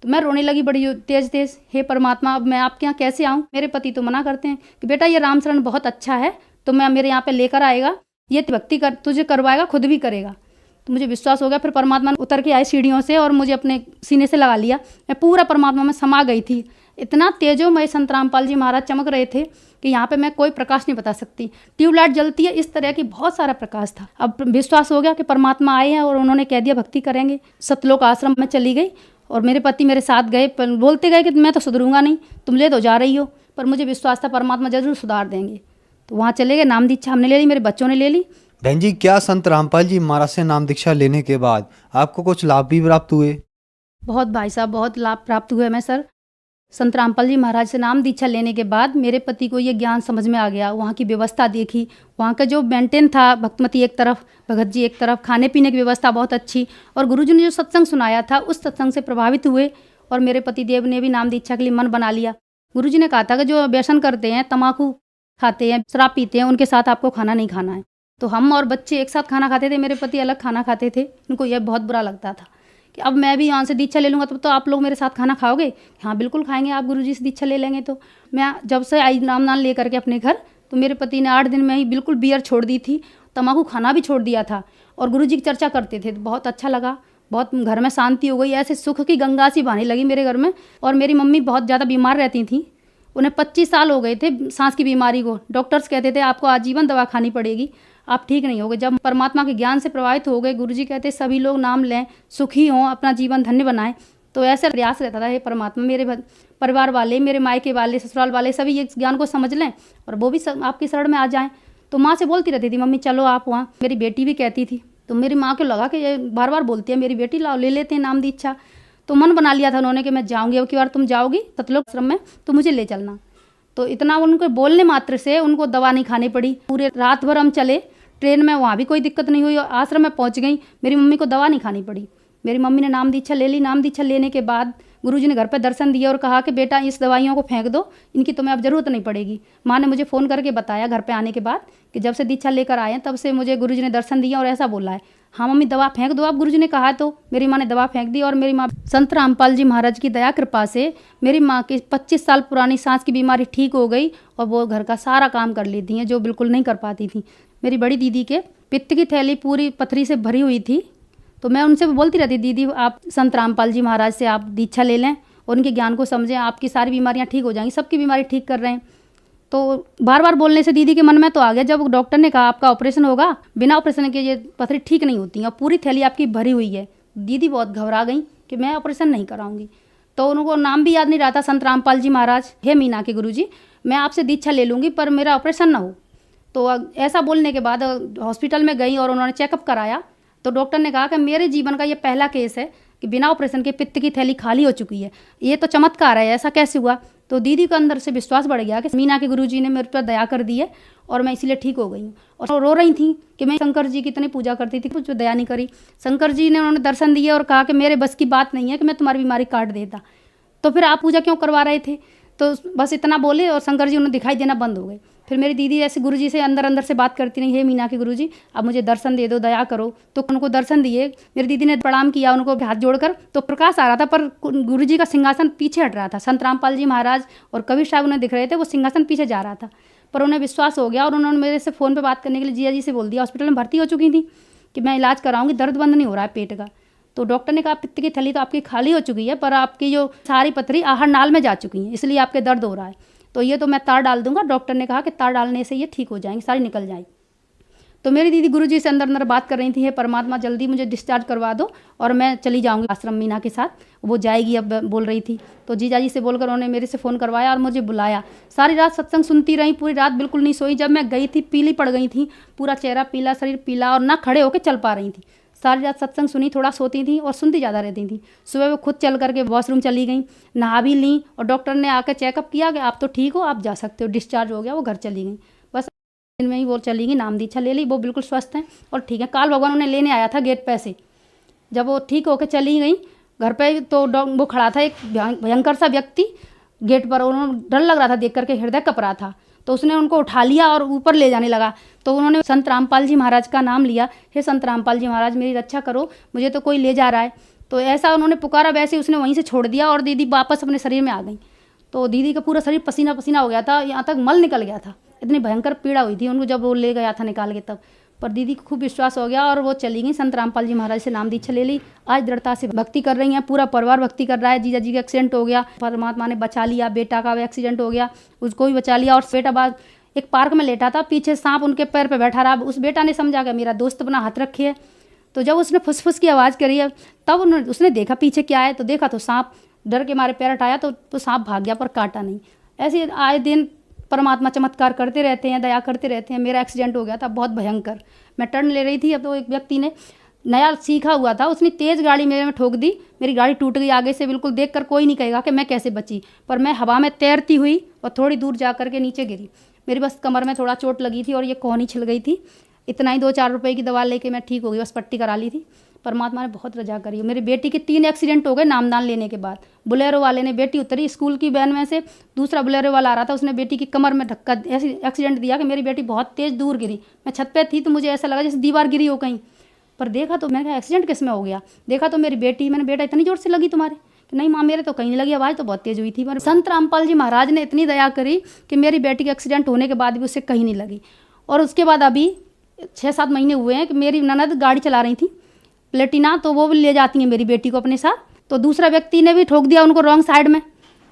Speaker 10: तो मैं रोने लगी बड़ी तेज तेज, हे परमात्मा अब मैं आपके यहाँ कैसे आऊँ? मेरे पति तो मना करते हैं कि बेटा ये राम शरण बहुत अच्छा है, तो मैं मेरे यहाँ पे लेकर आएगा, ये भक्ति कर तुझे करवाएगा, खुद भी करेगा। तो मुझे विश्वास हो गया। फिर परमात्मा ने उतर के आए सीढ़ियों से और मुझे अपने सीने से लगा लिया, मैं पूरा परमात्मा में समा गई थी। इतना तेजोमय संत रामपाल जी महाराज चमक रहे थे कि यहाँ पे मैं कोई प्रकाश नहीं बता सकती। ट्यूबलाइट जलती है इस तरह की बहुत सारा प्रकाश था। अब विश्वास हो गया कि परमात्मा आए हैं और उन्होंने कह दिया भक्ति करेंगे। सतलोक आश्रम में चली गई और मेरे पति मेरे साथ गए, बोलते गए कि मैं तो सुधरूंगा नहीं, तुम ले तो जा रही हो, पर मुझे विश्वास था परमात्मा जरूर सुधार देंगे। तो वहाँ चले गए, नाम दीक्षा हमने ले ली, मेरे बच्चों ने ले ली।
Speaker 9: बहन जी, क्या संत रामपाल जी महाराज से नाम दीक्षा लेने के बाद आपको कुछ लाभ भी प्राप्त हुए?
Speaker 10: बहुत भाई साहब, बहुत लाभ प्राप्त हुए मैं सर। संत रामपाल जी महाराज से नाम दीक्षा लेने के बाद मेरे पति को ये ज्ञान समझ में आ गया। वहाँ की व्यवस्था देखी, वहाँ का जो मेंटेन था, भक्तमती एक तरफ, भगत जी एक तरफ, खाने पीने की व्यवस्था बहुत अच्छी, और गुरुजी ने जो सत्संग सुनाया था उस सत्संग से प्रभावित हुए और मेरे पति देव ने भी नाम दीक्षा के लिए मन बना लिया। गुरुजी ने कहा था कि जो व्यसन करते हैं, तम्बाकू खाते हैं, शराब पीते हैं, उनके साथ आपको खाना नहीं खाना है। तो हम और बच्चे एक साथ खाना खाते थे, मेरे पति अलग खाना खाते थे। उनको यह बहुत बुरा लगता था कि अब मैं भी यहाँ से दीक्षा ले लूँगा तो आप लोग मेरे साथ खाना खाओगे? हाँ बिल्कुल खाएंगे, आप गुरुजी से दीक्षा ले लेंगे। तो मैं जब से आई नाम ले करके अपने घर, तो मेरे पति ने 8 दिन में ही बिल्कुल बियर छोड़ दी थी, तम्बाकू खाना भी छोड़ दिया था, और गुरुजी की चर्चा करते थे। बहुत अच्छा लगा, बहुत घर में शांति हो गई, ऐसे सुख की गंगा सी बहने लगी मेरे घर में। और मेरी मम्मी बहुत ज़्यादा बीमार रहती थी, उन्हें 25 साल हो गए थे सांस की बीमारी को। डॉक्टर्स कहते थे आपको आजीवन दवा खानी पड़ेगी, आप ठीक नहीं होगे। जब परमात्मा के ज्ञान से प्रभावित हो गए, गुरुजी कहते सभी लोग नाम लें, सुखी हों, अपना जीवन धन्य बनाएं। तो ऐसा प्रयास रहता था, हे परमात्मा मेरे परिवार वाले, मेरे मायके वाले, ससुराल वाले सभी ये ज्ञान को समझ लें और वो भी आपकी शरण में आ जाएं। तो माँ से बोलती रहती थी, मम्मी चलो आप वहाँ। मेरी बेटी भी कहती थी, तो मेरी माँ को लगा कि ये बार बार बोलती है, मेरी बेटी लाओ, ले लेते हैं नाम दीक्षा। तो मन बना लिया था उन्होंने कि मैं जाऊँगी, अब की बार तुम जाओगी सतलोक आश्रम में तो मुझे ले चलना। तो इतना उनको बोलने मात्र से उनको दवा नहीं खानी पड़ी। पूरे रात भर हम चले ट्रेन में, वहाँ भी कोई दिक्कत नहीं हुई, आश्रम में पहुँच गई, मेरी मम्मी को दवा नहीं खानी पड़ी। मेरी मम्मी ने नाम दीक्षा ले ली। नाम दीक्षा लेने के बाद गुरुजी ने घर पर दर्शन दिए और कहा कि बेटा इस दवाइयों को फेंक दो, इनकी तुम्हें अब ज़रूरत नहीं पड़ेगी। माँ ने मुझे फ़ोन करके बताया घर पे आने के बाद कि जब से दीक्षा लेकर आए हैं तब से मुझे गुरुजी ने दर्शन दिया और ऐसा बोला है, हाँ मम्मी दवा फेंक दो आप, गुरुजी ने कहा। तो मेरी माँ ने दवा फेंक दी और मेरी माँ संत रामपाल जी महाराज की दया कृपा से मेरी माँ की 25 साल पुरानी सांस की बीमारी ठीक हो गई और वो घर का सारा काम कर लेती हैं जो बिल्कुल नहीं कर पाती थी। मेरी बड़ी दीदी के पित्त की थैली पूरी पथरी से भरी हुई थी, तो मैं उनसे बोलती रहती, दीदी आप संत रामपाल जी महाराज से आप दीक्षा ले लें और उनके ज्ञान को समझें, आपकी सारी बीमारियां ठीक हो जाएंगी, सबकी बीमारी ठीक कर रहे हैं। तो बार बार बोलने से दीदी के मन में तो आ गया। जब डॉक्टर ने कहा आपका ऑपरेशन होगा, बिना ऑपरेशन के ये पथरी ठीक नहीं होती है और पूरी थैली आपकी भरी हुई है, दीदी बहुत घबरा गई कि मैं ऑपरेशन नहीं कराऊंगी। तो उनको नाम भी याद नहीं रहा था, संत रामपाल जी महाराज, हे मीना के गुरुजी मैं आपसे दीक्षा ले लूँगी पर मेरा ऑपरेशन ना हो। तो ऐसा बोलने के बाद हॉस्पिटल में गई और उन्होंने चेकअप कराया, तो डॉक्टर ने कहा कि मेरे जीवन का ये पहला केस है कि बिना ऑपरेशन के पित्त की थैली खाली हो चुकी है, ये तो चमत्कार है, ऐसा कैसे हुआ। तो दीदी के अंदर से विश्वास बढ़ गया कि मीना के गुरुजी ने मेरे पर दया कर दी है और मैं इसीलिए ठीक हो गई हूँ। और रो रही थी कि मैं शंकर जी की इतनी पूजा करती थी, कुछ दया नहीं करी। शंकर जी ने उन्होंने दर्शन दिए और कहा कि मेरे बस की बात नहीं है कि मैं तुम्हारी बीमारी काट देता, तो फिर आप पूजा क्यों करवा रहे थे। तो बस इतना बोले और शंकर जी उन्हें दिखाई देना बंद हो गए। फिर मेरी दीदी ऐसे गुरुजी से अंदर अंदर से बात करती रही, हे मीना के गुरुजी अब मुझे दर्शन दे दो, दया करो। तो उनको दर्शन दिए, मेरी दीदी ने प्रणाम किया उनको हाथ जोड़कर, तो प्रकाश आ रहा था पर गुरुजी का सिंहासन पीछे हट रहा था। संत रामपाल जी महाराज और कबीर साहब उन्हें दिख रहे थे, वो सिंहासन पीछे जा रहा था। पर उन्हें विश्वास हो गया और उन्होंने मेरे से फ़ोन पर बात करने के लिए जिया जी से बोल दिया, हॉस्पिटल में भर्ती हो चुकी थी कि मैं इलाज कराऊंगी, दर्द बंद नहीं हो रहा है पेट का। तो डॉक्टर ने कहा पित्त की थैली तो आपकी खाली हो चुकी है पर आपकी जो सारी पथरी आहार नाल में जा चुकी है, इसलिए आपके दर्द हो रहा है। तो ये तो मैं तार डाल दूंगा, डॉक्टर ने कहा कि तार डालने से ये ठीक हो जाएंगी, सारी निकल जाएंगी। तो मेरी दीदी गुरुजी से अंदर अंदर बात कर रही थी, हे परमात्मा जल्दी मुझे डिस्चार्ज करवा दो और मैं चली जाऊंगी आश्रम मीना के साथ, वो जाएगी अब बोल रही थी। तो जीजा जी से बोलकर उन्होंने मेरे से फ़ोन करवाया और मुझे बुलाया। सारी रात सत्संग सुनती रही, पूरी रात बिल्कुल नहीं सोई। जब मैं गई थी पीली पड़ गई थी, पूरा चेहरा पीला, शरीर पीला और ना खड़े होकर चल पा रही थी। सारी रात सत्संग सुनी, थोड़ा सोती थी और सुनती ज़्यादा रहती थी। सुबह वो खुद चल करके वॉशरूम चली गई, नहा भी ली और डॉक्टर ने आकर चेकअप किया कि आप तो ठीक हो, आप जा सकते हो, डिस्चार्ज हो गया। वो घर चली गई, बस दिन में ही वो चली गई, नाम दीक्षा ले ली। वो बिल्कुल स्वस्थ हैं और ठीक है। काल भगवान उन्हें लेने आया था गेट पे से, जब वो ठीक होकर चली गई घर पे तो वो खड़ा था एक भयंकर सा व्यक्ति गेट पर। उन्होंने डर लग रहा था देख करके, हृदय कँप रहा था। तो उसने उनको उठा लिया और ऊपर ले जाने लगा। तो उन्होंने संत रामपाल जी महाराज का नाम लिया, हे संत रामपाल जी महाराज मेरी रक्षा करो, मुझे तो कोई ले जा रहा है। तो ऐसा उन्होंने पुकारा, वैसे उसने वहीं से छोड़ दिया और दीदी वापस अपने शरीर में आ गई। तो दीदी का पूरा शरीर पसीना पसीना हो गया था, यहाँ तक मल निकल गया था, इतनी भयंकर पीड़ा हुई थी उनको जब वो ले गया था निकाल के तब। पर दीदी को खूब विश्वास हो गया और वो चली गई, संत रामपाल जी महाराज से नाम दीक्षा ले ली। आज दृढ़ता से भक्ति कर रही हैं, पूरा परिवार भक्ति कर रहा है। जीजा जी का एक्सीडेंट हो गया, परमात्मा ने बचा लिया। बेटा का भी एक्सीडेंट हो गया, उसको भी बचा लिया। और बेटा बाद एक पार्क में लेटा था, पीछे सांप उनके पैर पे बैठा रहा। उस बेटा ने समझा कि मेरा दोस्त अपना हाथ रखे है। तो जब उसने फुसफुस की आवाज़ करी है तब उसने देखा पीछे क्या है, तो देखा तो सांप, डर के मारे पैर हटाया तो सांप भाग गया पर काटा नहीं। ऐसे आए दिन परमात्मा चमत्कार करते रहते हैं, दया करते रहते हैं। मेरा एक्सीडेंट हो गया था बहुत भयंकर, मैं टर्न ले रही थी, अब तो एक व्यक्ति ने नया सीखा हुआ था, उसने तेज़ गाड़ी मेरे में ठोक दी, मेरी गाड़ी टूट गई आगे से। बिल्कुल देखकर कोई नहीं कहेगा कि मैं कैसे बची, पर मैं हवा में तैरती हुई और थोड़ी दूर जा कर के नीचे गिरी। मेरी बस कमर में थोड़ा चोट लगी थी और ये कोहनी छिल गई थी, इतना ही 2-4 रुपए की दवा लेके मैं ठीक हो गई, बस पट्टी करा ली थी। परमात्मा ने बहुत रजा करी। मेरी बेटी के 3 एक्सीडेंट हो गए नामदान लेने के बाद। बुलेरो वाले ने, बेटी उतरी स्कूल की वैन में से, दूसरा बुलेरो वाला आ रहा था, उसने बेटी की कमर में धक्का ऐसे एक्सीडेंट दिया कि मेरी बेटी बहुत तेज़ दूर गिरी। मैं छत पे थी तो मुझे ऐसा लगा जैसे दीवार गिरी हो कहीं, पर देखा तो मैंने कहा एक्सीडेंट किस में हो गया। देखा तो मेरी बेटी, मैंने बेटा इतनी जोर से लगी तुम्हारे, कि नहीं माँ मेरे तो कहीं नहीं लगी, आवाज़ तो बहुत तेज़ हुई थी। पर संत रामपाल जी महाराज ने इतनी दया करी कि मेरी बेटी के एक्सीडेंट होने के बाद भी उससे कहीं नहीं लगी। और उसके बाद अभी 6-7 महीने हुए हैं कि मेरी ननद गाड़ी चला रही थी प्लेटिना, तो वो भी ले जाती हैं मेरी बेटी को अपने साथ। तो दूसरा व्यक्ति ने भी ठोक दिया उनको रॉन्ग साइड में,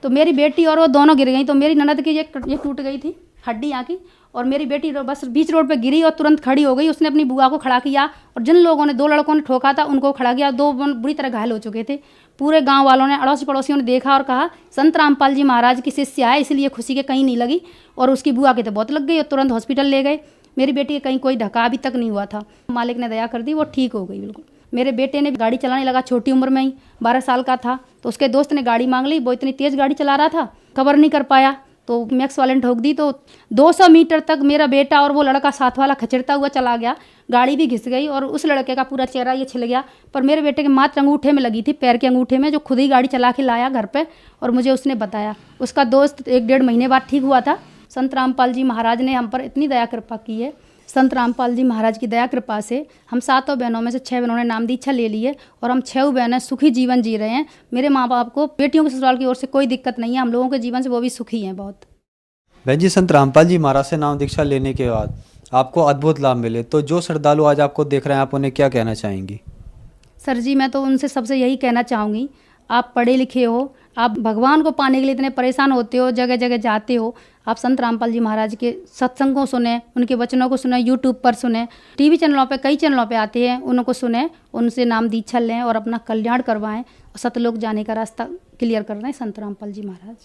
Speaker 10: तो मेरी बेटी और वो दोनों गिर गई। तो मेरी ननद की ये टूट गई थी हड्डी यहाँ की, और मेरी बेटी बस बीच रोड पे गिरी और तुरंत खड़ी हो गई। उसने अपनी बुआ को खड़ा किया और जिन लोगों ने 2 लड़कों ने ठोका था उनको खड़ा किया। 2 बुरी तरह घायल हो चुके थे। पूरे गांव वालों ने, अड़ोसी पड़ोसियों ने देखा और कहा संत रामपाल जी महाराज की शिष्य है, इसलिए खुशी के कहीं नहीं लगी। और उसकी बुआ के तो बहुत लग गई और तुरंत हॉस्पिटल ले गए। मेरी बेटी के कहीं कोई ढका अभी तक नहीं हुआ था, मालिक ने दया कर दी, वो ठीक हो गई बिल्कुल। मेरे बेटे ने गाड़ी चलाने लगा छोटी उम्र में ही, 12 साल का था, तो उसके दोस्त ने गाड़ी मांग ली। वो इतनी तेज़ गाड़ी चला रहा था, कवर नहीं कर पाया, तो मैक्स वाले ने ठोक दी। तो 200 मीटर तक मेरा बेटा और वो लड़का साथ वाला खचरता हुआ चला गया, गाड़ी भी घिस गई और उस लड़के का पूरा चेहरा ये छिल गया। पर मेरे बेटे के मात्र अंगूठे में लगी थी, पैर के अंगूठे में, जो खुद ही गाड़ी चला के लाया घर पे और मुझे उसने बताया। उसका दोस्त 1-1.5 महीने बाद ठीक हुआ था। संत रामपाल जी महाराज ने हम पर इतनी दया कृपा की है। संत रामपाल जी महाराज की दया कृपा से हम 7 बहनों में से 6 बहनों ने नाम दीक्षा ले ली है और हम 6 बहनें सुखी जीवन जी रहे हैं। मेरे माँ बाप को बेटियों के ससुराल की ओर से कोई दिक्कत नहीं है, हम लोगों के जीवन से वो भी सुखी हैं बहुत।
Speaker 9: बहन जी, संत रामपाल जी महाराज से नाम दीक्षा लेने के बाद आपको अद्भुत लाभ मिले, तो जो श्रद्धालु आज आपको देख रहे हैं आप उन्हें क्या कहना चाहेंगी?
Speaker 10: सर जी, मैं तो उनसे सबसे यही कहना चाहूँगी, आप पढ़े लिखे हो, आप भगवान को पाने के लिए इतने परेशान होते हो, जगह जगह जाते हो, आप संत रामपाल जी महाराज के सत्संग को सुने, उनके वचनों को सुने, यूट्यूब पर सुने, टीवी चैनलों पे, कई चैनलों पे आते हैं, उनको सुने, उनसे नाम दीक्षा लें और अपना कल्याण करवाएं और सतलोक जाने का रास्ता क्लियर कर रहे हैं संत रामपाल जी महाराज।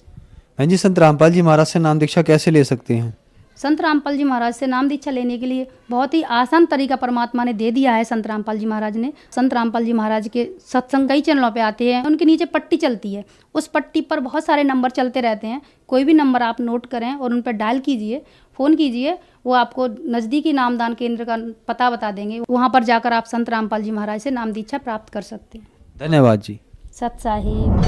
Speaker 9: बहन जी, संत रामपाल जी महाराज से नाम दीक्षा कैसे ले सकते हैं?
Speaker 10: संत रामपाल जी महाराज से नाम दीक्षा लेने के लिए बहुत ही आसान तरीका परमात्मा ने दे दिया है। संत रामपाल जी महाराज ने, संत रामपाल जी महाराज के सत्संग कई चैनलों पे आते हैं, उनके नीचे पट्टी चलती है, उस पट्टी पर बहुत सारे नंबर चलते रहते हैं। कोई भी नंबर आप नोट करें और उन पर डायल कीजिए, फ़ोन कीजिए, वो आपको नज़दीकी नामदान केंद्र का पता बता देंगे। वहाँ पर जाकर आप संत रामपाल जी महाराज से नाम दीक्षा प्राप्त कर सकते हैं।
Speaker 9: धन्यवाद जी।
Speaker 10: सत साहिब।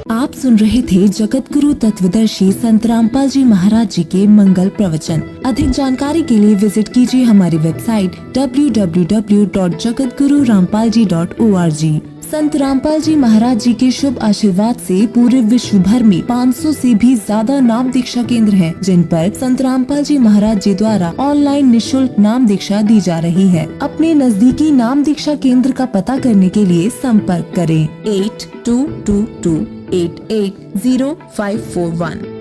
Speaker 11: आप सुन रहे थे जगत गुरु तत्वदर्शी संत रामपाल जी महाराज जी के मंगल प्रवचन। अधिक जानकारी के लिए विजिट कीजिए हमारी वेबसाइट www.jagatgururampalji.org। संत रामपाल जी महाराज जी के शुभ आशीर्वाद से पूरे विश्व भर में 500 से भी ज्यादा नाम दीक्षा केंद्र हैं, जिन पर संत रामपाल जी महाराज जी द्वारा ऑनलाइन निशुल्क नाम दीक्षा दी जा रही है। अपने नजदीकी नाम दीक्षा केंद्र का पता करने के लिए संपर्क करें 8222880541।